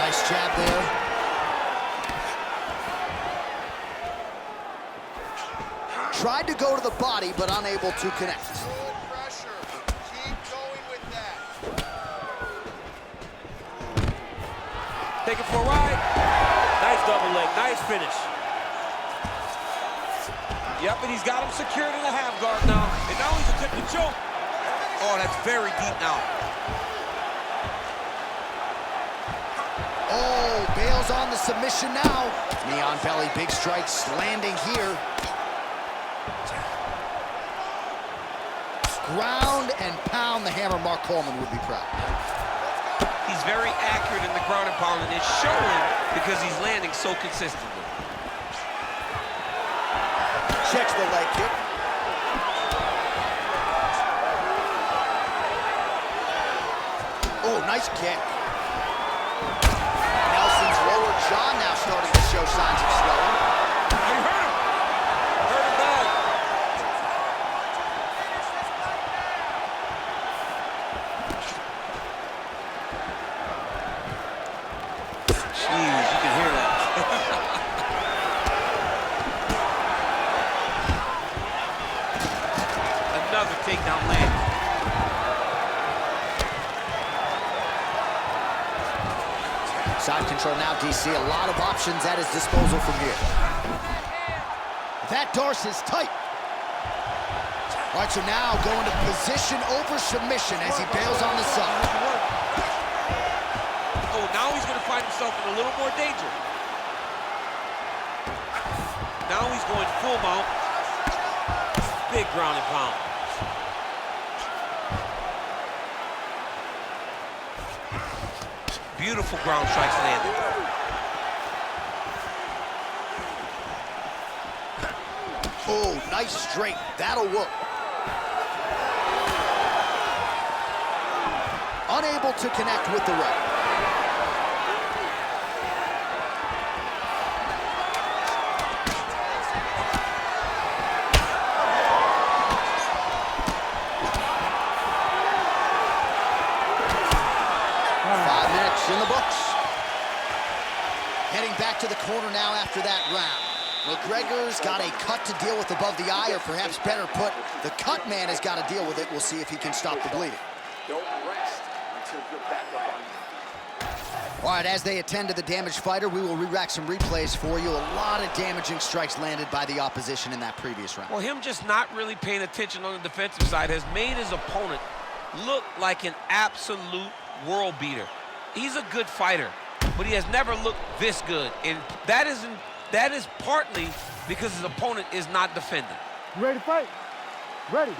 Nice jab there. Tried to go to the body, but unable to connect. Good pressure. Keep going with that. Take it for a ride. Nice double leg, nice finish. Yep, and he's got him secured in the half guard now. And now he's attempting to choke. Oh, that's very deep now. Oh, bails on the submission now. Knee on belly, big strikes landing here. Ground and pound, the hammer. Mark Coleman would be proud. He's very accurate in the ground and pound, and it's showing because he's landing so consistently. Checks the leg kick. Oh, nice kick. Nelson's lower jaw now starting to show signs of swelling. You hurt him. Hurt him bad. Jeez, you can hear that. Another takedown land. Side control now, DC. A lot of options at his disposal from here. That Darce is tight. All right, so now going to position over submission as he bails on the side. Oh, now he's going to find himself in a little more danger. Now he's going full mount. Big ground and pound. Beautiful ground strikes landed. Oh, nice straight. That'll work. Unable to connect with the right. In the books. Heading back to the corner now after that round. McGregor's got a cut to deal with above the eye, or perhaps better put, the cut man has got to deal with it. We'll see if he can stop the bleeding. Don't rest until you're back up on your feet. All right, as they attend to the damaged fighter, we will re-rack some replays for you. A lot of damaging strikes landed by the opposition in that previous round. Well, him just not really paying attention on the defensive side has made his opponent look like an absolute world beater. He's a good fighter, but he has never looked this good. And that is partly because his opponent is not defending. You ready to fight? Ready.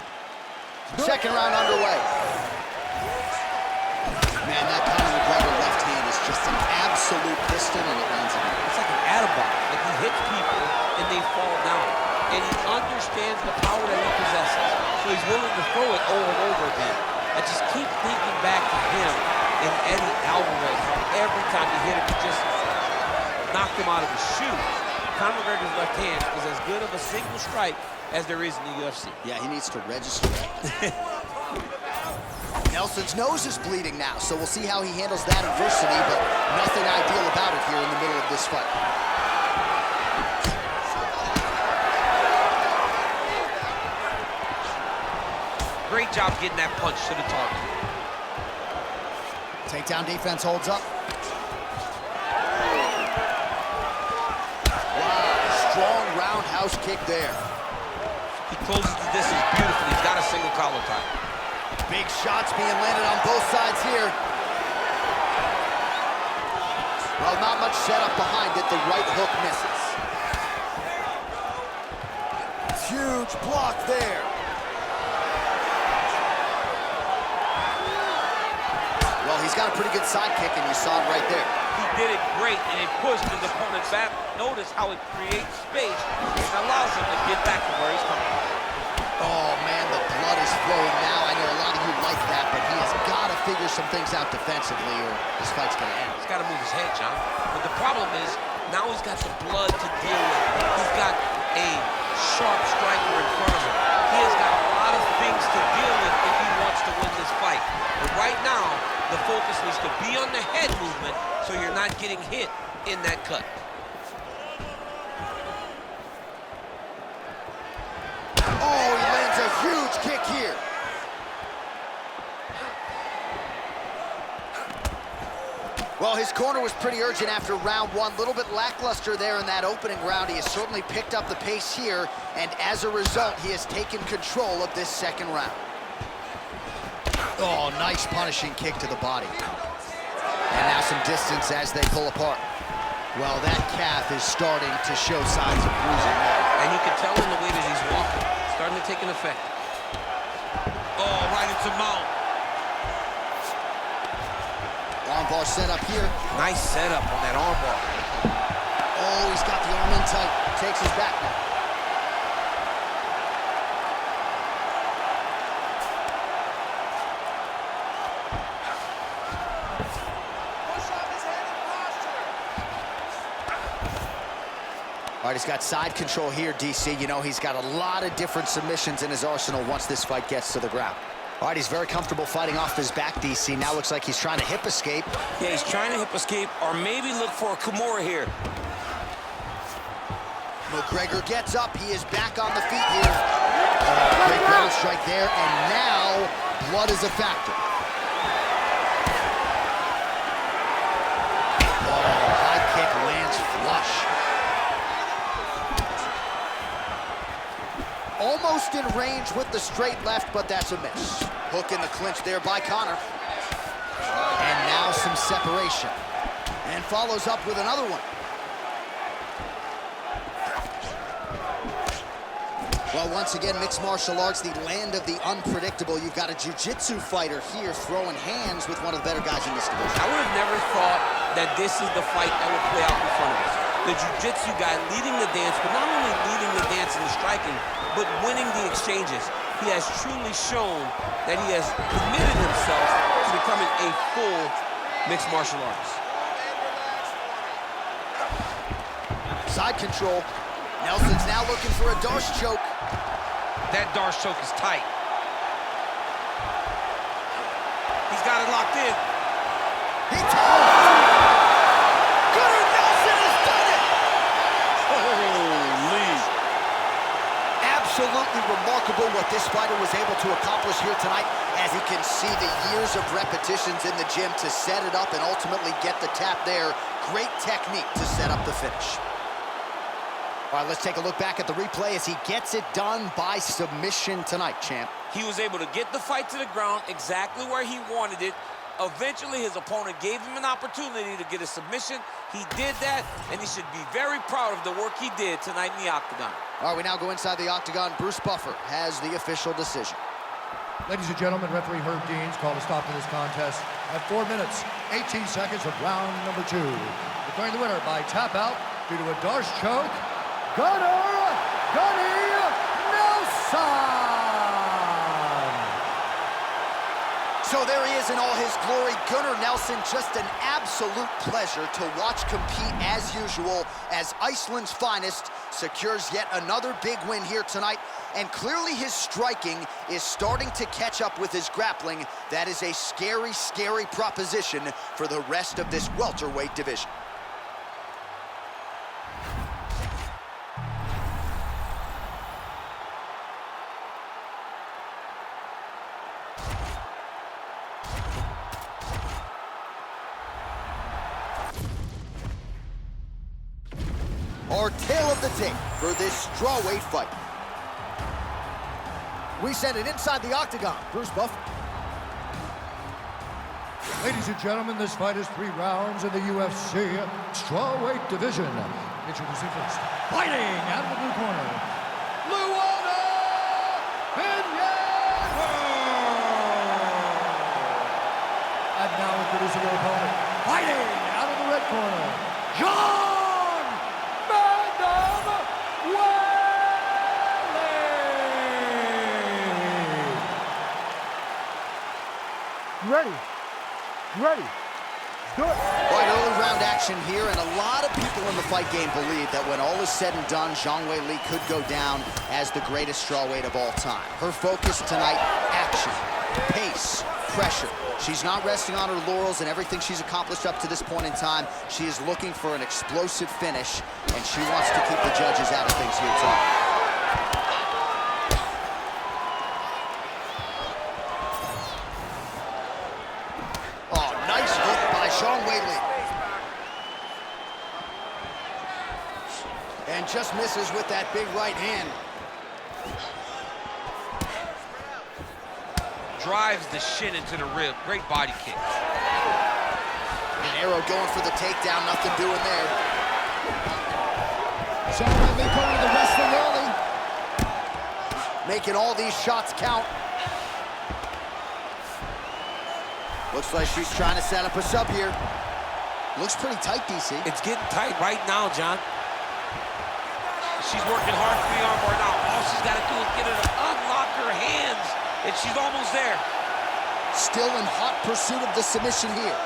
Second round underway. Man, that Conor McGregor left hand is just an absolute piston, and it lands in. It's like an Attaboy. Like he hits people and they fall down. And he understands the power that he possesses. So he's willing to throw it over and over again. I just keep thinking back to him and Eddie Alvarez, how every time he hit him, he just knocked him out of his shoe. Conor McGregor's left hand is as good of a single strike as there is in the UFC. Yeah, he needs to register that. Nelson's nose is bleeding now, so we'll see how he handles that adversity, but nothing ideal about it here in the middle of this fight. Great job getting that punch to the target. Takedown defense holds up. Wow, strong roundhouse kick there. He closes the distance beautifully. He's got a single collar tie. Big shots being landed on both sides here. Well, not much setup behind it. The right hook misses. Huge block there. Well, he's got a pretty good side kick, and you saw it right there. He did it great, and it pushed his opponent back. Notice how it creates space and allows him to get back to where he's coming from. Oh, man, the blood is flowing now. I know a lot of you like that, but he has got to figure some things out defensively, or this fight's going to end. He's got to move his head, John. But the problem is, now he's got the blood to deal with. He's got a sharp striker in front of him. He has got a lot of things to deal with if he wants to win this fight. But right now, the focus needs to be on the head movement so you're not getting hit in that cut. Oh, he lands a huge kick here. Well, his corner was pretty urgent after round one. A little bit lackluster there in that opening round. He has certainly picked up the pace here, and as a result, he has taken control of this second round. Oh, nice punishing kick to the body. And now some distance as they pull apart. Well, that calf is starting to show signs of bruising now. And you can tell in the way that he's walking, starting to take an effect. Oh, right into mount. Armbar set up here. Nice setup on that armbar. Oh, he's got the arm in tight. Takes his back now. All right, he's got side control here, DC. You know, he's got a lot of different submissions in his arsenal once this fight gets to the ground. All right, he's very comfortable fighting off his back, DC. Now looks like he's trying to hip escape. Yeah, he's trying to hip escape or maybe look for a Kimura here. McGregor gets up. He is back on the feet here. Great ground strike there, and now blood is a factor. Oh, high kick lands flush. Almost in range with the straight left, but that's a miss. Hook in the clinch there by Conor. And now some separation. And follows up with another one. Well, once again, mixed martial arts, the land of the unpredictable. You've got a jiu-jitsu fighter here throwing hands with one of the better guys in this division. I would have never thought that this is the fight that would play out in front of us. The jiu-jitsu guy leading the dance, but not only leading the dance in the striking, but winning the exchanges. He has truly shown that he has committed himself to becoming a full mixed martial artist. Side control. Nelson's now looking for a Darce choke. That Darce choke is tight. He's got it locked in. He told. Gunnar Nelson has done it. Holy. Absolutely remarkable what this fighter was able to accomplish here tonight. As you can see, the years of repetitions in the gym to set it up and ultimately get the tap there. Great technique to set up the finish. All right, let's take a look back at the replay as he gets it done by submission tonight, champ. He was able to get the fight to the ground exactly where he wanted it. Eventually, his opponent gave him an opportunity to get a submission. He did that, and he should be very proud of the work he did tonight in the octagon. All right, we now go inside the octagon. Bruce Buffer has the official decision. Ladies and gentlemen, referee Herb Deans called a stop to this contest at 4 minutes, 18 seconds of round number 2. Declaring the winner by tap out due to a Darce choke, Gunny Nelson! So there he is in all his glory. Gunnar Nelson, just an absolute pleasure to watch compete as usual as Iceland's finest secures yet another big win here tonight. And clearly his striking is starting to catch up with his grappling. That is a scary, scary proposition for the rest of this welterweight division. Our tale of the tape for this strawweight fight. We send it inside the octagon. Bruce Buffer. Ladies and gentlemen, this fight is 3 rounds in the UFC strawweight division. Introducing first, fighting out of the blue corner, Luana Pinheiro! And now introducing your opponent, fighting out of the red corner, John Ready. Ready. Do it. Right, early round action here, and a lot of people in the fight game believe that when all is said and done, Zhang Weili could go down as the greatest strawweight of all time. Her focus tonight, action, pace, pressure. She's not resting on her laurels and everything she's accomplished up to this point in time. She is looking for an explosive finish, and she wants to keep the judges out of things here tonight. And just misses with that big right hand. Drives the shin into the rib. Great body kick. Pinheiro going for the takedown. Nothing doing there. So they go to the wrestling early. Making all these shots count. Looks like she's trying to set up a sub here. Looks pretty tight, DC. It's getting tight right now, John. She's working hard for the armbar now. All she's got to do is get her to unlock her hands, and she's almost there. Still in hot pursuit of the submission here.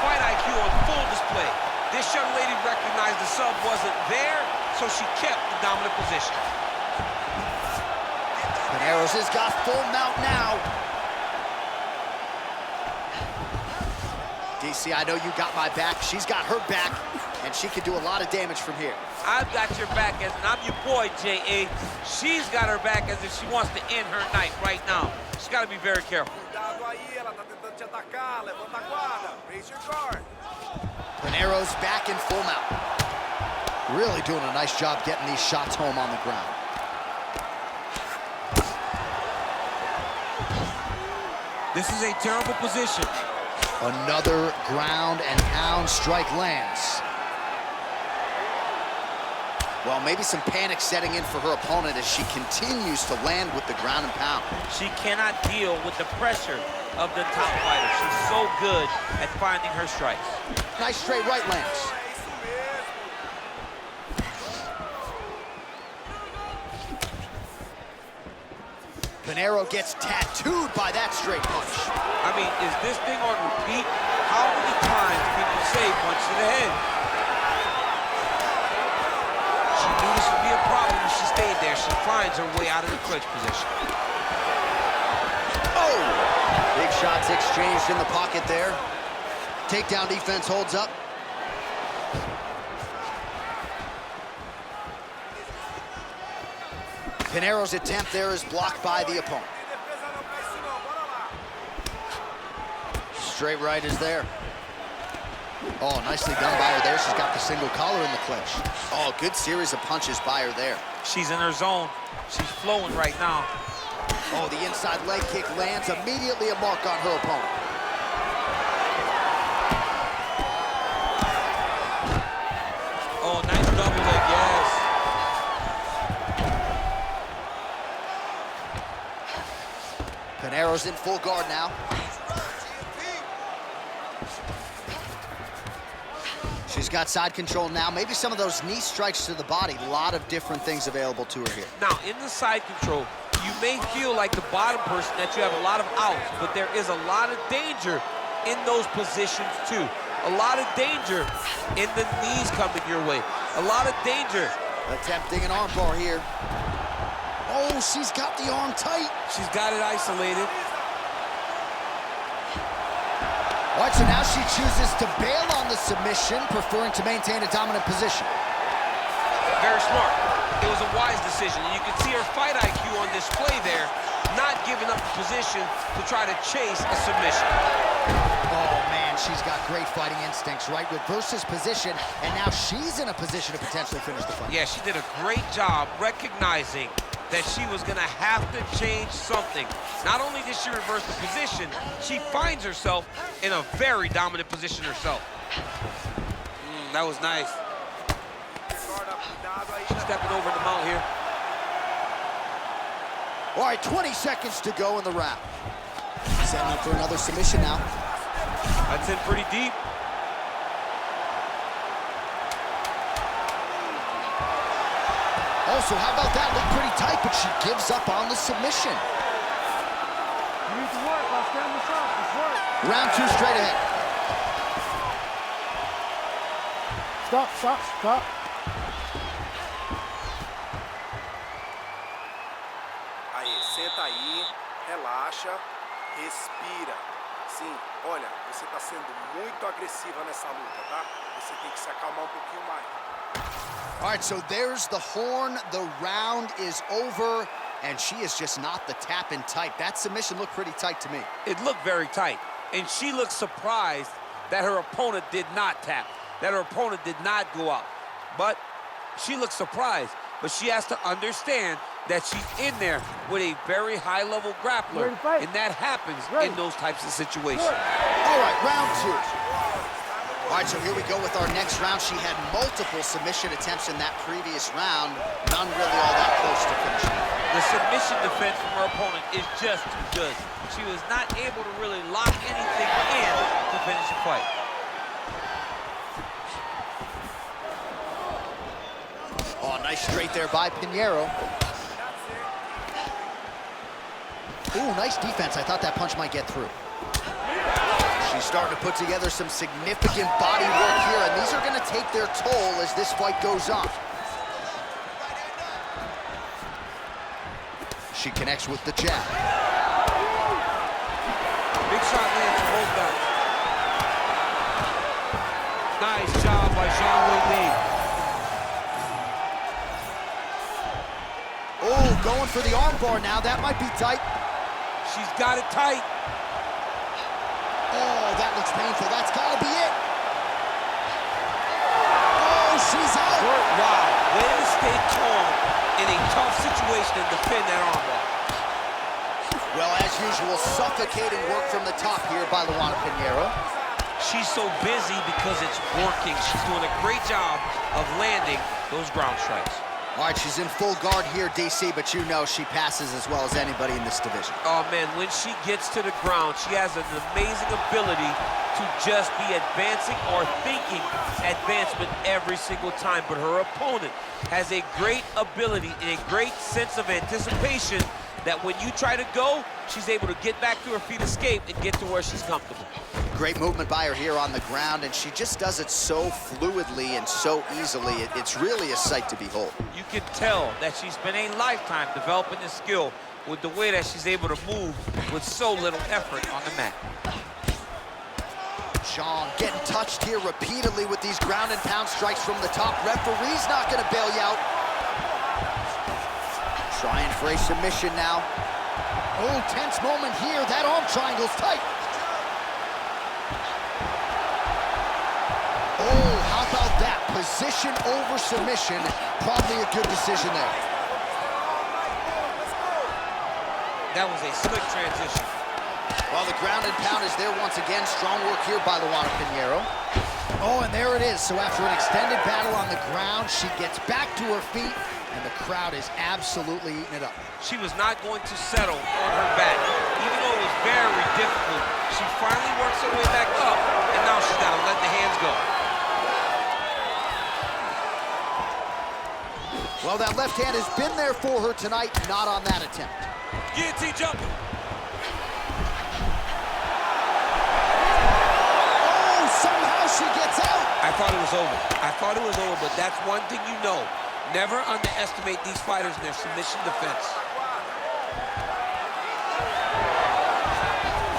Fight IQ on full display. This young lady recognized the sub wasn't there, so she kept the dominant position. Pinheiro's has got full mount now. DC, I know you got my back. She's got her back, and she can do a lot of damage from here. I've got your back, as and I'm your boy, J.A. She's got her back as if she wants to end her night right now. She's got to be very careful. Pinheiro's back in full mount. Really doing a nice job getting these shots home on the ground. This is a terrible position. Another ground and pound strike lands. Well, maybe some panic setting in for her opponent as she continues to land with the ground and pound. She cannot deal with the pressure of the top fighter. She's so good at finding her strikes. Nice straight right lands. Pinheiro gets tattooed by that straight punch. I mean, is this thing on repeat? How many times can you say punch to the head? She knew this would be a problem if she stayed there. She finds her way out of the clinch position. Oh! Big shots exchanged in the pocket there. Takedown defense holds up. Pinero's attempt there is blocked by the opponent. Straight right is there. Oh, nicely done by her there. She's got the single collar in the clinch. Oh, good series of punches by her there. She's in her zone. She's flowing right now. Oh, the inside leg kick lands, immediately a mark on her opponent. Oh, nice double leg, yes. Pinero's in full guard now. She's got side control now. Maybe some of those knee strikes to the body. A lot of different things available to her here. Now, in the side control, you may feel like the bottom person that you have a lot of outs, but there is a lot of danger in those positions too. A lot of danger in the knees coming your way. A lot of danger. Attempting an arm bar here. Oh, she's got the arm tight. She's got it isolated. All right, so now she chooses to bail on the submission, preferring to maintain a dominant position. Very smart. It was a wise decision. And you can see her fight IQ on display there, not giving up the position to try to chase a submission. Oh, man, she's got great fighting instincts, right? Reverses position, and now she's in a position to potentially finish the fight. Yeah, she did a great job recognizing that she was gonna have to change something. Not only did she reverse the position, she finds herself in a very dominant position herself. That was nice. She's stepping over the mount here. All right, 20 seconds to go in the round. Setting up for another submission now. That's in pretty deep. Also, how about that? Looked pretty tight, but she gives up on the submission. You need to work. I'll stand this up. Let's work. Round 2 straight ahead. Stop, stop, stop. Aí, senta aí, relaxa, respira. Sim, olha, você está sendo muito agressiva nessa luta, tá? Você tem que se acalmar pouquinho mais. All right, so there's the horn. The round is over, and she is just not the tap-in type. That submission looked pretty tight to me. It looked very tight, and she looked surprised that her opponent did not tap, that her opponent did not go out. But she looked surprised, but she has to understand that she's in there with a very high-level grappler, and that happens in those types of situations. All right, round 2. All right, so here we go with our next round. She had multiple submission attempts in that previous round, none really all that close to finishing. The submission defense from her opponent is just too good. She was not able to really lock anything in to finish the fight. Oh, nice straight there by Pinheiro. Ooh, nice defense. I thought that punch might get through. She's starting to put together some significant body work here, and these are going to take their toll as this fight goes on. She connects with the jab. Big shot lands from both guys. Nice job by Jean Lee. Oh, going for the arm bar now. That might be tight. She's got it tight. Oh, that looks painful. That's got to be it. Oh, she's out. Wow, way to stay calm in a tough situation and defend that armbar. Well, as usual, suffocating work from the top here by Luana Pinheiro. She's so busy because it's working. She's doing a great job of landing those ground strikes. All right, she's in full guard here, DC, but you know she passes as well as anybody in this division. Oh, man, when she gets to the ground, she has an amazing ability to just be advancing or thinking advancement every single time. But her opponent has a great ability and a great sense of anticipation that when you try to go, she's able to get back to her feet, escape, and get to where she's comfortable. Great movement by her here on the ground, and she just does it so fluidly and so easily. It's really a sight to behold. You can tell that she's spent a lifetime developing this skill with the way that she's able to move with so little effort on the mat. Jean getting touched here repeatedly with these ground and pound strikes from the top. Referee's not going to bail you out. Trying for a submission now. Oh, tense moment here. That arm triangle's tight. Oh, how about that? Position over submission. Probably a good decision there. That was a slick transition. Well, the ground and pound is there once again. Strong work here by Luana Pinheiro. Oh, and there it is. So after an extended battle on the ground, she gets back to her feet, and the crowd is absolutely eating it up. She was not going to settle on her back. Even though it was very difficult, she finally works her way back up, and now she's got to let the hands go. Well, that left hand has been there for her tonight, not on that attempt. Guillotine jump. Oh, somehow she gets out. I thought it was over. I thought it was over, but that's one thing you know. Never underestimate these fighters in their submission defense.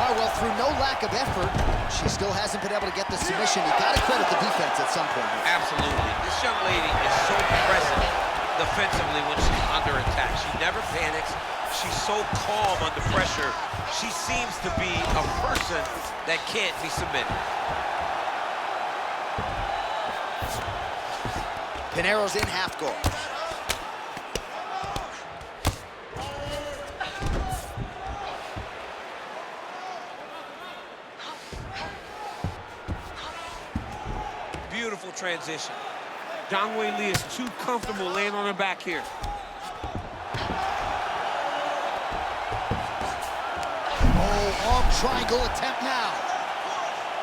All right, well, through no lack of effort, she still hasn't been able to get the submission. You got to credit the defense at some point. Absolutely. This young lady is so present defensively when she's under attack. She never panics. She's so calm under pressure. She seems to be a person that can't be submitted. Pinheiro's in half guard. Beautiful transition. Zhang Weili is too comfortable laying on her back here. Oh, arm triangle attempt now.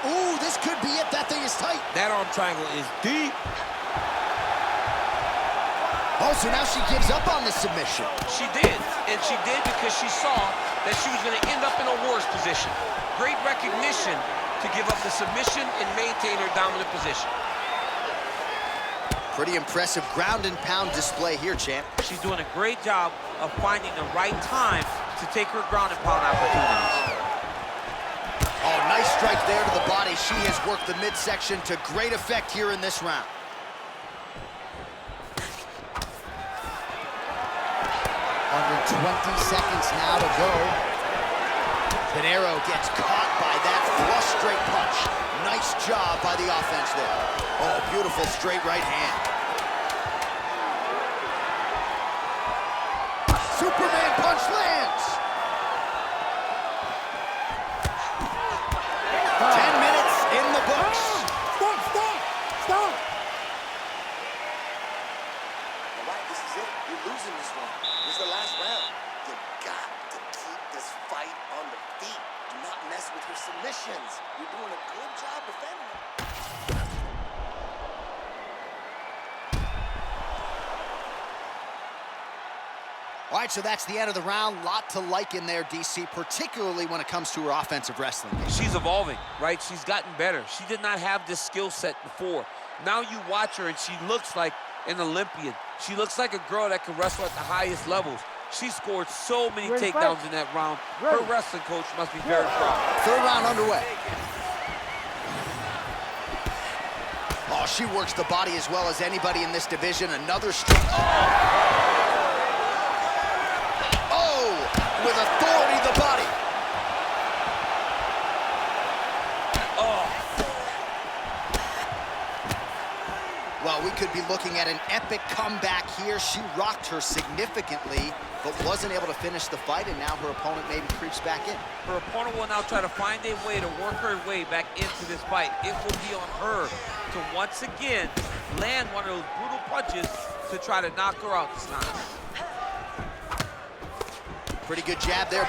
Ooh, this could be it. That thing is tight. That arm triangle is deep. Oh, so now she gives up on the submission. She did, and she did because she saw that she was going to end up in a worse position. Great recognition to give up the submission and maintain her dominant position. Pretty impressive ground and pound display here, champ. She's doing a great job of finding the right time to take her ground and pound opportunities. Oh, nice strike there to the body. She has worked the midsection to great effect here in this round. Under 20 seconds now to go. Pinheiro gets caught by that flush straight punch. Nice job by the offense there. Oh, beautiful straight right hand. Superman punch lands. 10 minutes in the books. Stop! All right, this is it. You're losing this one. This is the last round. You got to keep this fight on the feet. Do not mess with her submissions. You're doing a good job defending them. All right, so that's the end of the round. Lot to like in there, DC, particularly when it comes to her offensive wrestling. She's evolving, right? She's gotten better. She did not have this skill set before. Now you watch her and she looks like an Olympian. She looks like a girl that can wrestle at the highest levels. She scored so many takedowns in that round. Her wrestling coach must be very proud. Third round underway. Oh, she works the body as well as anybody in this division. Another strong. Oh, with authority, the body. Well, we could be looking at an epic comeback here. She rocked her significantly, but wasn't able to finish the fight, and now her opponent maybe creeps back in. Her opponent will now try to find a way to work her way back into this fight. It will be on her to once again land one of those brutal punches to try to knock her out this time. Pretty good jab there.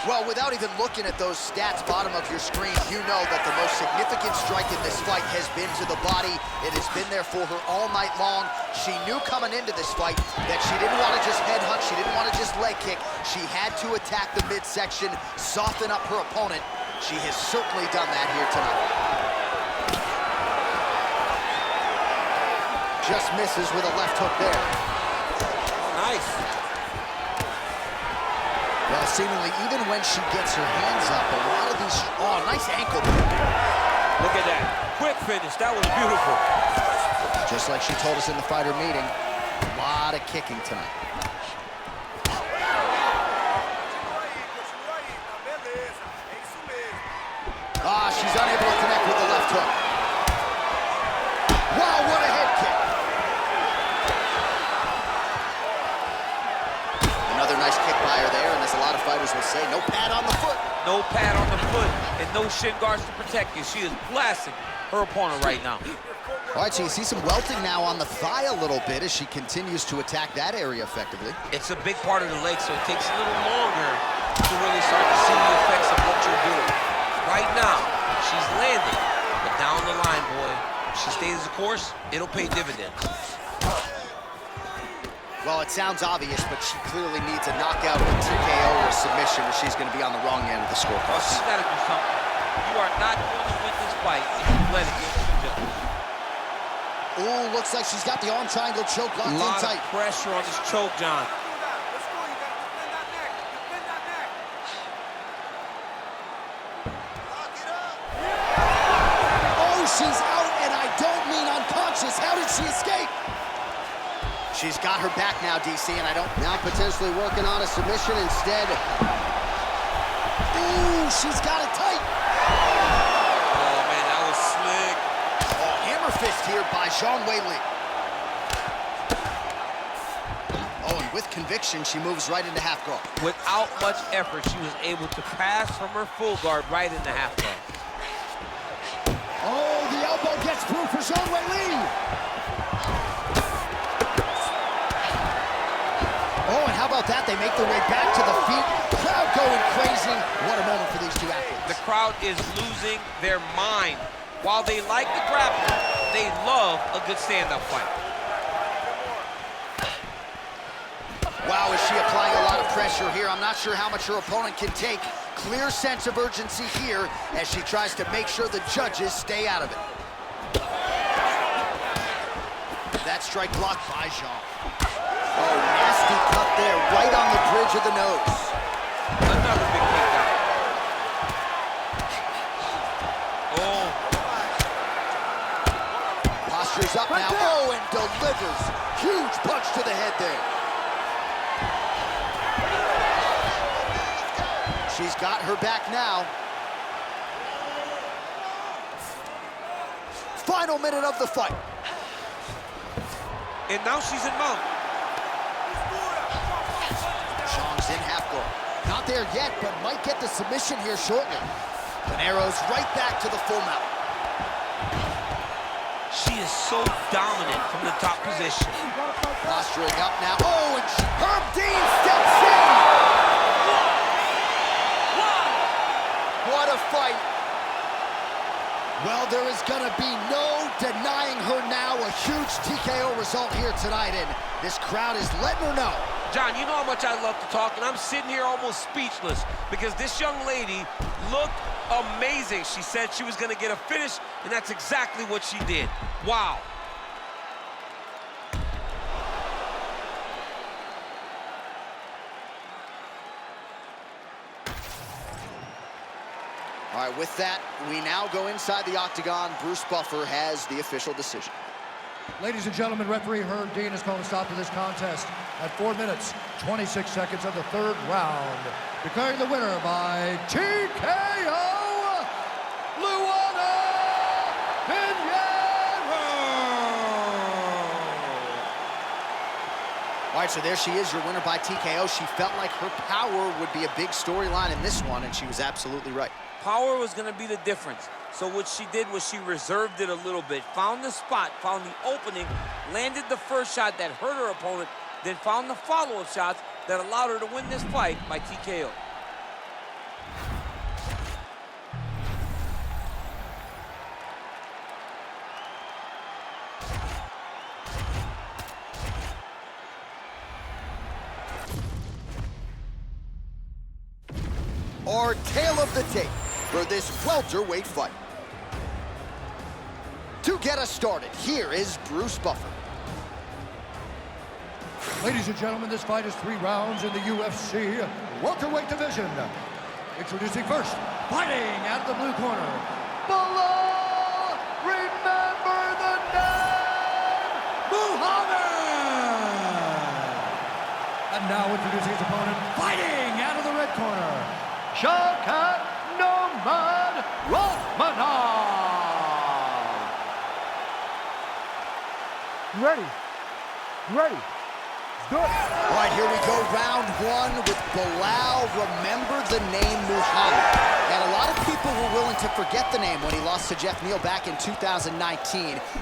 Well, without even looking at those stats bottom of your screen, you know that the most significant strike in this fight has been to the body. It has been there for her all night long. She knew coming into this fight that she didn't want to just headhunt, she didn't want to just leg kick. She had to attack the midsection, soften up her opponent. She has certainly done that here tonight. Just misses with a left hook there. Nice. Well, seemingly, even when she gets her hands up, a lot of these... Oh, nice ankle. Look at that. Quick finish. That was beautiful. Just like she told us in the fighter meeting, A lot of kicking tonight. Ah, she's unable to connect with the left hook. Wow, what a head kick. Another nice kick by her there, and as a lot of fighters will say, no pad on the foot. No pad on the foot and no shin guards to protect you. She is blasting her opponent right now. All right, so you see some welting now on the thigh a little bit as she continues to attack that area effectively. It's a big part of the leg, so it takes a little longer to really start to see the effects of what you're doing. Right now, she's landing, but down the line, boy, if she stays the course, it'll pay dividends. Well, it sounds obvious, but she clearly needs a knockout, a TKO, or a submission, or she's going to be on the wrong end of the scorecard. Well, she's got to do something. You are not going to win this fight if you let it get too difficult. Ooh, looks like she's got the arm triangle choke locked in tight. A lot of pressure on this choke, John. She's out, and I don't mean unconscious. How did she escape? She's got her back now, DC, and I don't... Now potentially working on a submission instead. Ooh, she's got it tight. Oh, man, that was slick. Oh, hammer fist here by Zhang Weili. Oh, and with conviction, she moves right into half guard. Without much effort, she was able to pass from her full guard right into half guard. Oh, the elbow gets through for Zhang Weili. Oh, and how about that? They make their way back to the feet. Crowd going crazy. What a moment for these two athletes. The crowd is losing their mind. While they like the grappling, they love a good stand-up fight. Wow, is she applying a lot of pressure here? I'm not sure how much her opponent can take. Clear sense of urgency here as she tries to make sure the judges stay out of it. That strike blocked by Zhang. Oh, nasty cut there, right on the bridge of the nose. Another big takedown. Oh. Posture's up now. Oh, and delivers. Huge punch to the head there. She's got her back now. Final minute of the fight. And now she's in mount. Zhang's in half guard. Not there yet, but might get the submission here shortly. Pinero's right back to the full mount. She is so dominant from the top position. Posturing up now. Oh, and Herb Dean steps in. What a fight. Well, there is going to be no denying her now. A huge TKO result here tonight, and this crowd is letting her know. John, you know how much I love to talk, and I'm sitting here almost speechless because this young lady looked amazing. She said she was going to get a finish, and that's exactly what she did. Wow. All right, with that, we now go inside the octagon. Bruce Buffer has the official decision. Ladies and gentlemen, referee Herb Dean has called a stop to this contest at 4 minutes, 26 seconds of the third round. Declaring the winner by TKO, Luana Pinheiro. All right, so there she is, your winner by TKO. She felt like her power would be a big storyline in this one, and she was absolutely right. Power was going to be the difference. So what she did was she reserved it a little bit, found the spot, found the opening, landed the first shot that hurt her opponent, then found the follow-up shots that allowed her to win this fight by TKO. Our tale of the tape for this welterweight fight. To get us started, here is Bruce Buffer. Ladies and gentlemen, this fight is 3 rounds in the UFC welterweight division. Introducing first, fighting out of the blue corner, below, remember the name, Muhammad And now introducing his opponent, fighting out of the red corner, Shavkat Nomad Rahmanov. You ready? You ready? Let's do it. All right, here we go, round one with Bilal. Remember the name Muhammad. And a lot of people were willing to forget the name when he lost to Jeff Neal back in 2019.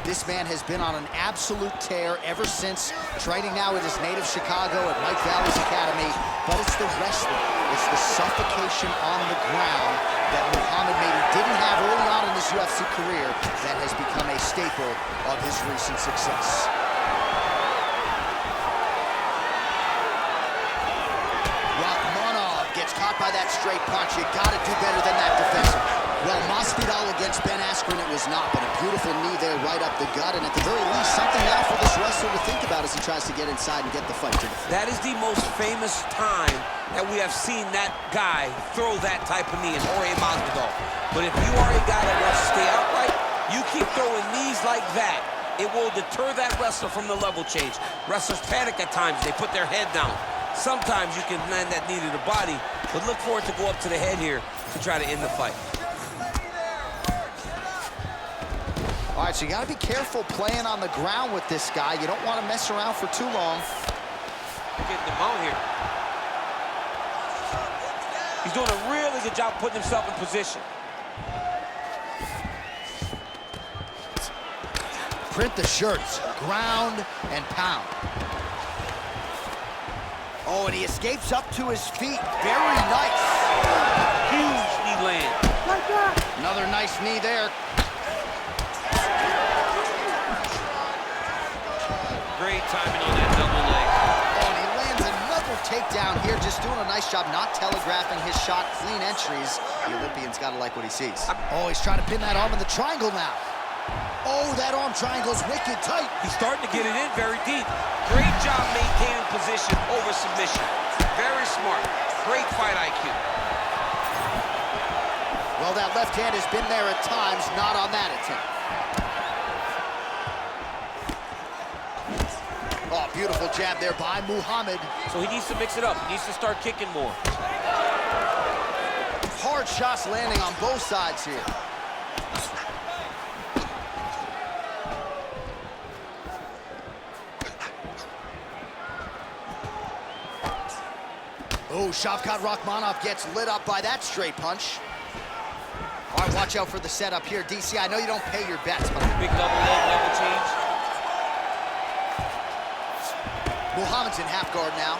This man has been on an absolute tear ever since, training now at his native Chicago at Mike Valley's Academy. But it's the wrestling, it's the suffocation on the ground that Muhammad maybe didn't have early on in his UFC career that has become a staple of his recent success. Gets caught by that straight punch. You got to do better than that defensive. Well, Masvidal against Ben Askren, it was not, but a beautiful knee there right up the gut, and at the very least, something now for this wrestler to think about as he tries to get inside and get the fight to the floor. That is the most famous time that we have seen that guy throw that type of knee in Jorge Masvidal. But if you are a guy that wants to stay upright, you keep throwing knees like that, it will deter that wrestler from the level change. Wrestlers panic at times. They put their head down. Sometimes you can land that knee to the body, but look for it to go up to the head here to try to end the fight. All right, so you got to be careful playing on the ground with this guy. You don't want to mess around for too long. Getting the mount here. He's doing a really good job putting himself in position. Print the shirts, ground and pound. Oh, and he escapes up to his feet. Very nice. Huge knee land. Like that. Another nice knee there. Great timing on that double leg. Oh, and he lands another takedown here, just doing a nice job not telegraphing his shot. Clean entries. The Olympian's got to like what he sees. Oh, he's trying to pin that arm in the triangle now. Oh, that arm triangle's wicked tight. He's starting to get it in very deep. Great job maintaining position over submission. Very smart. Great fight IQ. Well, that left hand has been there at times, not on that attempt. Oh, beautiful jab there by Muhammad. So he needs to mix it up. He needs to start kicking more. Hard shots landing on both sides here. Oh, Shavkat Rahmanov gets lit up by that straight punch. All right, watch out for the setup here. DC, I know you don't pay your bets, but... Big double leg, level change. Muhammad's in half guard now.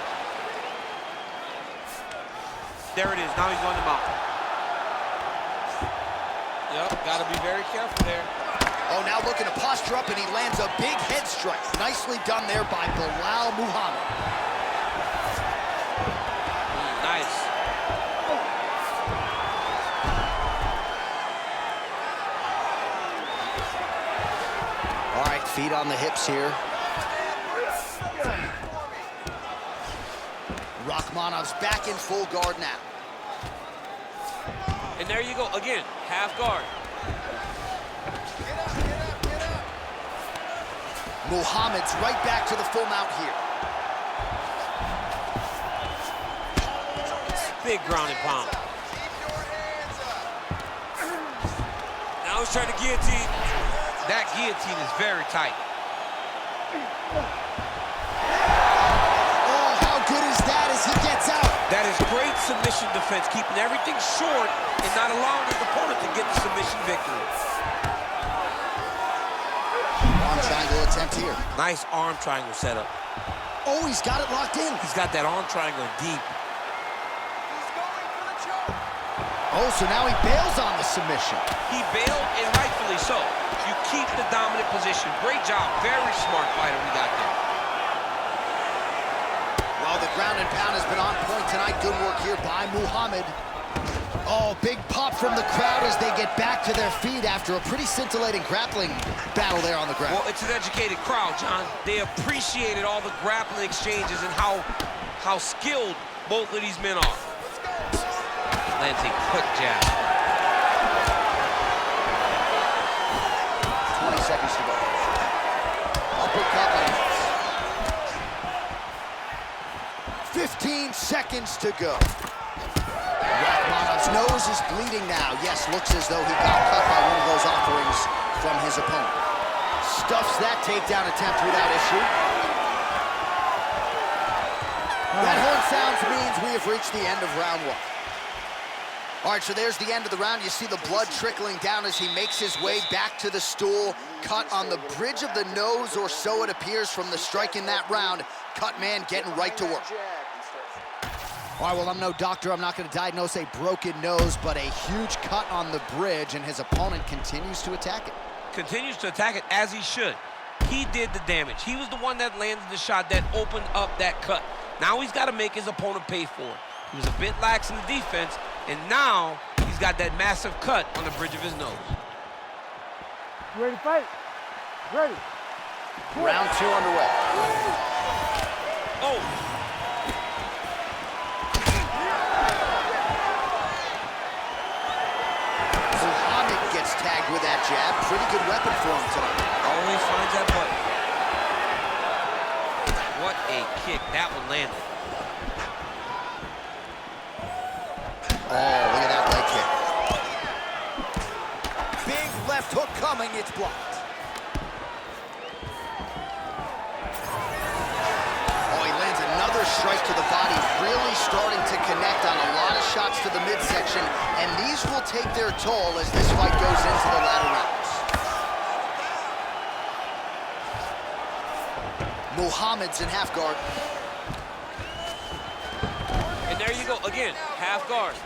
There it is. Now he's going to mount. Yep, got to be very careful there. Oh, now looking to posture up, and he lands a big head strike. Nicely done there by Bilal Muhammad. Nice. All right, feet on the hips here. Rahmanov's back in full guard now. And there you go. Again, half guard. Muhammad's right back to the full mount here. Big ground and pound. Now he's trying to guillotine. That guillotine is very tight. Oh, how good is that as he gets out? That is great submission defense, keeping everything short and not allowing his opponent to get the submission victory. Arm triangle attempt here. Nice arm triangle setup. Oh, he's got it locked in. He's got that arm triangle deep. Oh, so now he bails on the submission. He bailed, and rightfully so. You keep the dominant position. Great job. Very smart fighter we got there. Well, the ground and pound has been on point tonight. Good work here by Muhammad. Oh, big pop from the crowd as they get back to their feet after a pretty scintillating grappling battle there on the ground. Well, it's an educated crowd, John. They appreciated all the grappling exchanges and how skilled both of these men are. Lands a quick jab. 20 seconds to go. Uppercut lands. 15 seconds to go. Rachmanov's nose is bleeding now. Yes, looks as though he got cut by one of those offerings from his opponent. Stuffs that takedown attempt without issue. That horn sounds means we have reached the end of round 1. All right, so there's the end of the round. You see the blood trickling down as he makes his way back to the stool. Cut on the bridge of the nose, or so it appears from the strike in that round. Cut man getting right to work. All right, well, I'm no doctor. I'm not going to diagnose a broken nose, but a huge cut on the bridge, and his opponent continues to attack it. Continues to attack it as he should. He did the damage. He was the one that landed the shot that opened up that cut. Now he's got to make his opponent pay for it. He was a bit lax in the defense, and now he's got that massive cut on the bridge of his nose. You ready to fight? Ready. Round 2 underway. Oh! Muhammad gets tagged with that jab. Pretty good weapon for him tonight. Always finds that button. What a kick. That one landed. Oh, look at that leg kick. Big left hook coming, it's blocked. Oh, he lands another strike to the body, really starting to connect on a lot of shots to the midsection, and these will take their toll as this fight goes into the latter rounds. Muhammad's in half guard. And there you go, again, half guard.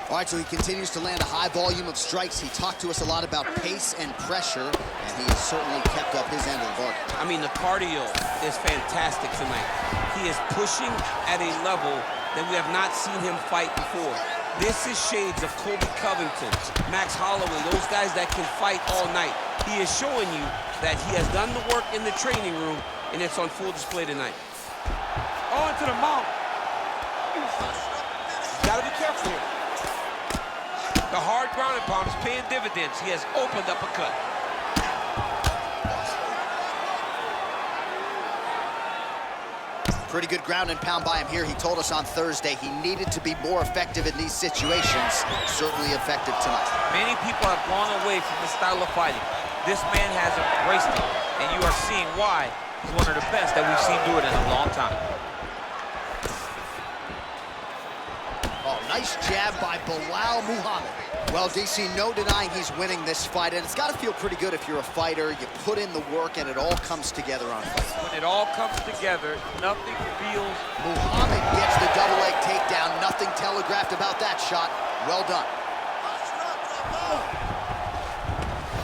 All right, so he continues to land a high volume of strikes. He talked to us a lot about pace and pressure, and he has certainly kept up his end of the bargain. I mean, the cardio is fantastic tonight. He is pushing at a level that we have not seen him fight before. This is shades of Kobe Covington, Max Holloway, those guys that can fight all night. He is showing you that he has done the work in the training room, and it's on full display tonight. Oh, into the mouth. Gotta be careful here. The hard ground and pound is paying dividends. He has opened up a cut. Pretty good ground and pound by him here. He told us on Thursday he needed to be more effective in these situations. Certainly effective tonight. Many people have gone away from this style of fighting. This man has embraced it, and you are seeing why he's one of the best that we've seen do it in a long time. Oh, nice jab by Bilal Muhammad. Well, DC, no denying he's winning this fight, and it's got to feel pretty good if you're a fighter. You put in the work, and it all comes together on fight. When it all comes together, nothing feels... Muhammad gets the double leg takedown. Nothing telegraphed about that shot. Well done.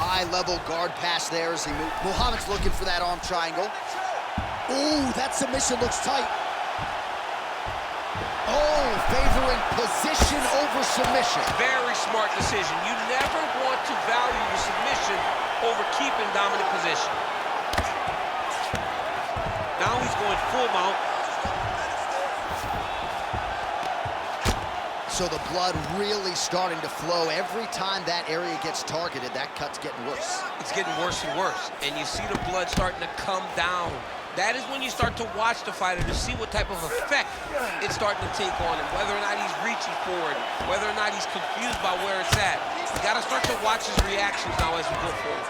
High-level guard pass there as he moves. Muhammad's looking for that arm triangle. Ooh, that submission looks tight. Oh, favoring position over submission. Very smart decision. You never want to value your submission over keeping dominant position. Now he's going full mount. So the blood really starting to flow. Every time that area gets targeted, that cut's getting worse. It's getting worse and worse. And you see the blood starting to come down. That is when you start to watch the fighter to see what type of effect it's starting to take on him, whether or not he's reaching forward, whether or not he's confused by where it's at. You got to start to watch his reactions now as we go forward.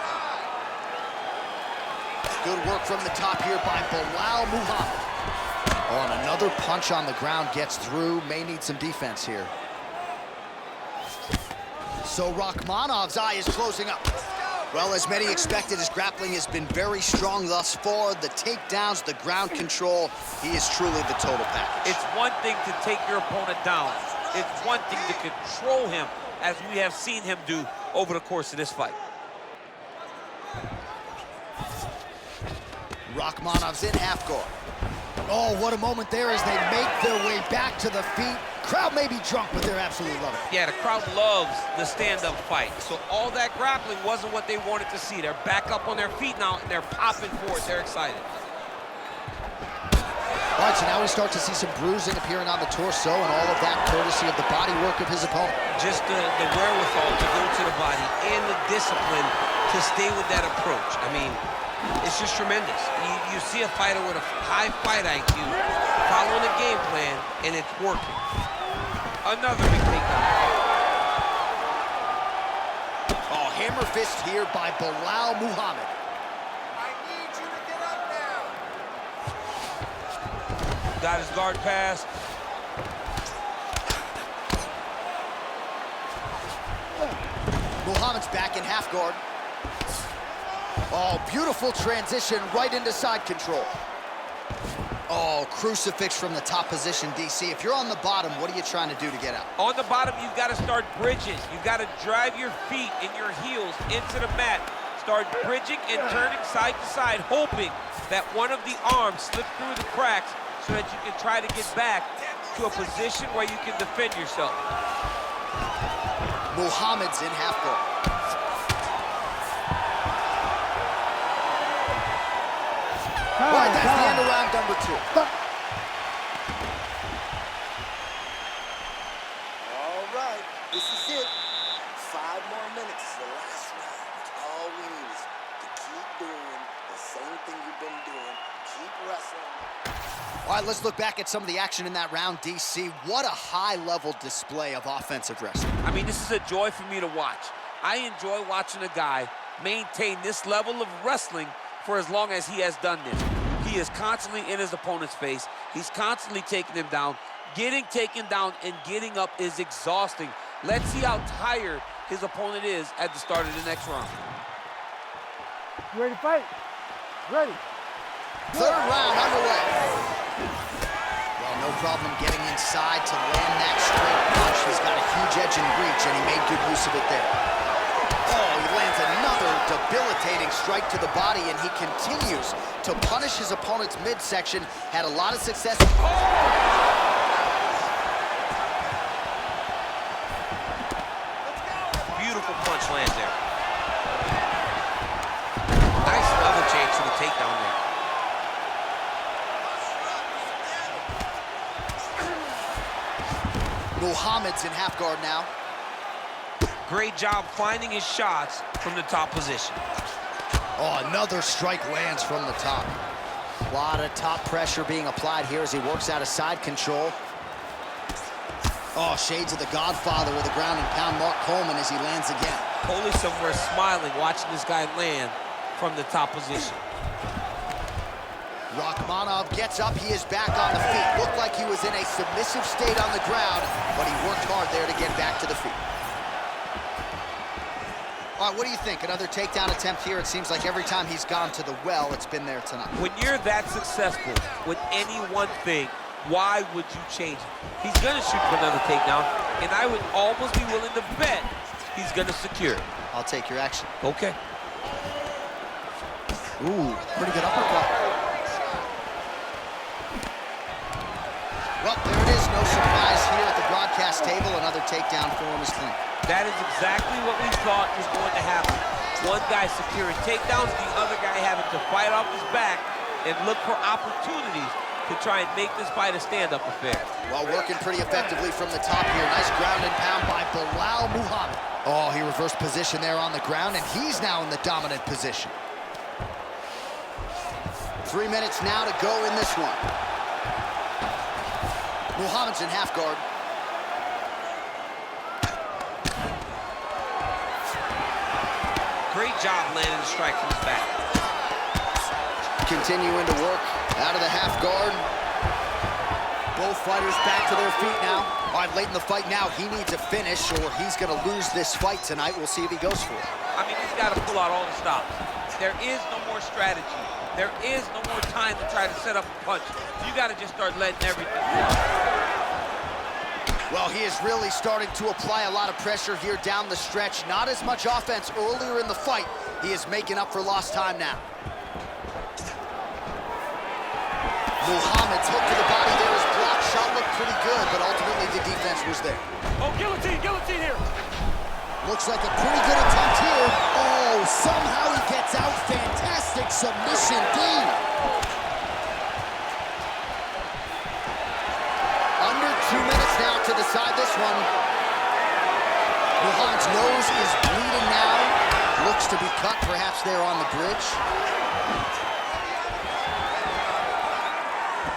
Good work from the top here by Bilal Muhammad. Oh, and another punch on the ground gets through. May need some defense here. So Rachmanov's eye is closing up. Well, as many expected, his grappling has been very strong thus far. The takedowns, the ground control, he is truly the total package. It's one thing to take your opponent down. It's one thing to control him, as we have seen him do over the course of this fight. Rachmanov's in half guard. Oh, what a moment there as they make their way back to the feet. Crowd may be drunk, but they're absolutely loving it. Yeah, the crowd loves the stand-up fight. So all that grappling wasn't what they wanted to see. They're back up on their feet now, and they're popping forward. They're excited. All right, so now we start to see some bruising appearing on the torso, and all of that courtesy of the body work of his opponent. Just the wherewithal to go to the body and the discipline to stay with that approach. I mean, It's just tremendous. You see a fighter with a high fight IQ following a game plan, and it's working. Another big takedown. Oh, hammer fist here by Bilal Muhammad. I need you to get up now. Got his guard pass. Muhammad's back in half guard. Oh, beautiful transition right into side control. Oh, crucifix from the top position, DC. If you're on the bottom, what are you trying to do to get out? On the bottom, you've got to start bridging. You've got to drive your feet and your heels into the mat. Start bridging and turning side to side, hoping that one of the arms slips through the cracks so that you can try to get back to a position where you can defend yourself. Muhammad's in half guard. All right, that's the end of round number 2. All right, this is it. 5 more minutes, the last round. It's all we need is to keep doing the same thing you've been doing. Keep wrestling. All right, let's look back at some of the action in that round, DC. What a high-level display of offensive wrestling. I mean, this is a joy for me to watch. I enjoy watching a guy maintain this level of wrestling for as long as he has done this. He is constantly in his opponent's face. He's constantly taking him down. Getting taken down and getting up is exhausting. Let's see how tired his opponent is at the start of the next round. You ready to fight? Ready. Third round underway. Well, no problem getting inside to land that straight punch. He's got a huge edge and reach, and he made good use of it there. Oh, he lands another debilitating strike to the body, and he continues to punish his opponent's midsection. Had a lot of success. Beautiful punch lands there. Nice level change to the takedown there. Muhammad's in half guard now. Great job finding his shots from the top position. Oh, another strike lands from the top. A lot of top pressure being applied here as he works out of side control. Oh, shades of the Godfather with a ground and pound. Mark Coleman as he lands again. Coley somewhere smiling, watching this guy land from the top position. Rakhmonov gets up. He is back on the feet. Looked like he was in a submissive state on the ground, but he worked hard there to get back to the feet. All right, what do you think? Another takedown attempt here. It seems like every time he's gone to the well, it's been there tonight. When you're that successful with any one thing, why would you change it? He's gonna shoot for another takedown, and I would almost be willing to bet he's gonna secure it. I'll take your action. Okay. Ooh, pretty good uppercut. Well, there it is. No surprise here at the broadcast table. Another takedown for him is clean. That is exactly what we thought was going to happen. One guy securing takedowns, the other guy having to fight off his back and look for opportunities to try and make this fight a stand-up affair. Well, working pretty effectively from the top here. Nice ground and pound by Bilal Muhammad. Oh, he reversed position there on the ground, and he's now in the dominant position. 3 minutes now to go in this one. Muhammad's in half guard. Great job landing the strike from his back. Continuing to work out of the half guard. Both fighters back to their feet now. All right, late in the fight now, he needs a finish or he's going to lose this fight tonight. We'll see if he goes for it. I mean, he's got to pull out all the stops. There is no more strategy. There is no more time to try to set up a punch. You got to just start letting everything go. Well, he is really starting to apply a lot of pressure here down the stretch. Not as much offense earlier in the fight. He is making up for lost time now. Muhammad's hook to the body there is blocked. Shot looked pretty good, but ultimately the defense was there. Oh, guillotine here. Looks like a pretty good attempt here. Oh, somehow he gets out. Fantastic submission, D. Under 2 minutes now to decide this one. Muhammad's nose is bleeding now. looks to be cut, perhaps there on the bridge.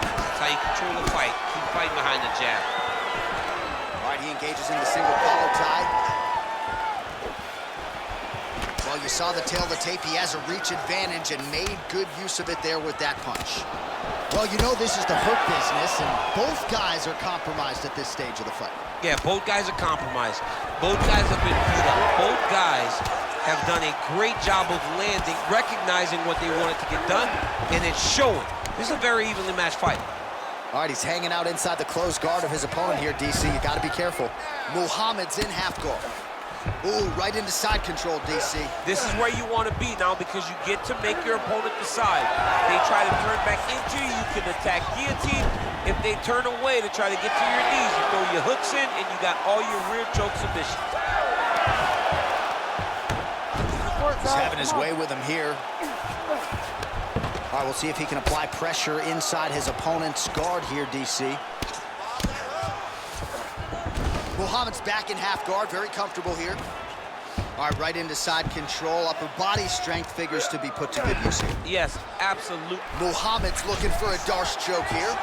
That's how you control the fight. Keep fighting behind the jab. All right, he engages in the single collar tie. Well, you saw the tail of the tape. He has a reach advantage and made good use of it there with that punch. Well, you know this is the hurt business, and both guys are compromised at this stage of the fight. Yeah, both guys are compromised. Both guys have been beat up. Both guys have done a great job of landing, recognizing what they wanted to get done, and it's showing. This is a very evenly matched fight. All right, he's hanging out inside the closed guard of his opponent here, DC. You got to be careful. Muhammad's in half guard. Ooh, right into side control, DC. This is where you want to be now because you get to make your opponent decide. They try to turn back into you, you can attack guillotine. If they turn away to try to get to your knees, you throw your hooks in and you got all your rear choke submissions. He's having his way with him here. All right, we'll see if he can apply pressure inside his opponent's guard here, DC. Muhammad's back in half guard, very comfortable here. All right, right into side control. Upper body strength figures to be put to good use here. Yes, absolutely. Muhammad's looking for a Darce choke here.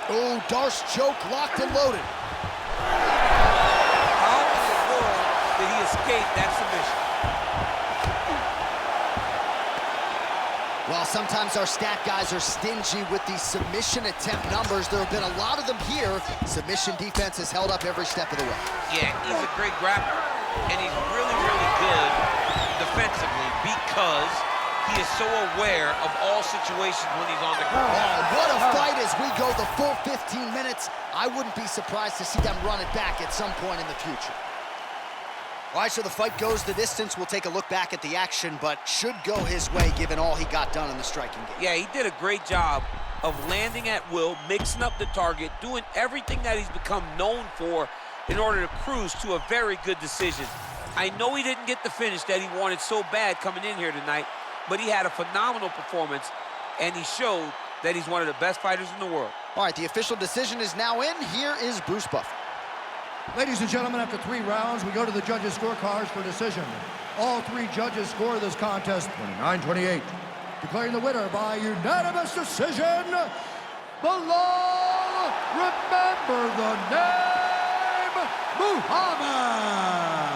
Oh, Darce choke locked and loaded. How in the world did he escape that submission? Well, sometimes our stat guys are stingy with the submission attempt numbers. There have been a lot of them here. Submission defense has held up every step of the way. Yeah, he's a great grappler, and he's really, really good defensively because he is so aware of all situations when he's on the ground. Oh, what a fight as we go the full 15 minutes. I wouldn't be surprised to see them run it back at some point in the future. All right, so the fight goes the distance. We'll take a look back at the action, but should go his way given all he got done in the striking game. Yeah, he did a great job of landing at will, mixing up the target, doing everything that he's become known for in order to cruise to a very good decision. I know he didn't get the finish that he wanted so bad coming in here tonight, but he had a phenomenal performance, and he showed that he's one of the best fighters in the world. All right, the official decision is now in. Here is Bruce Buffer. Ladies and gentlemen, after 3 rounds, we go to the judges' scorecards for decision. All 3 judges score this contest 29-28. Declaring the winner by unanimous decision, Bilal, remember the name, Muhammad.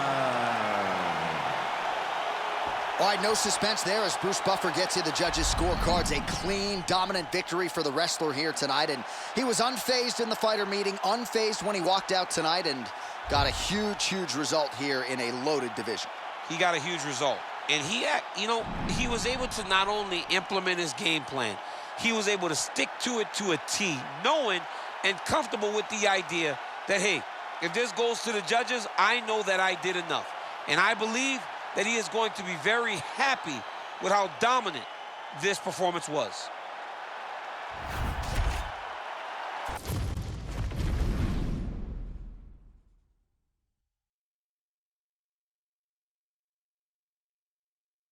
All right, no suspense there as Bruce Buffer gets you the judges' scorecards. A clean, dominant victory for the wrestler here tonight. And he was unfazed in the fighter meeting, unfazed when he walked out tonight, and got a huge, huge result here in a loaded division. He got a huge result. And he was able to not only implement his game plan, he was able to stick to it to a T, knowing and comfortable with the idea that, hey, if this goes to the judges, I know that I did enough. And I believe that he is going to be very happy with how dominant this performance was.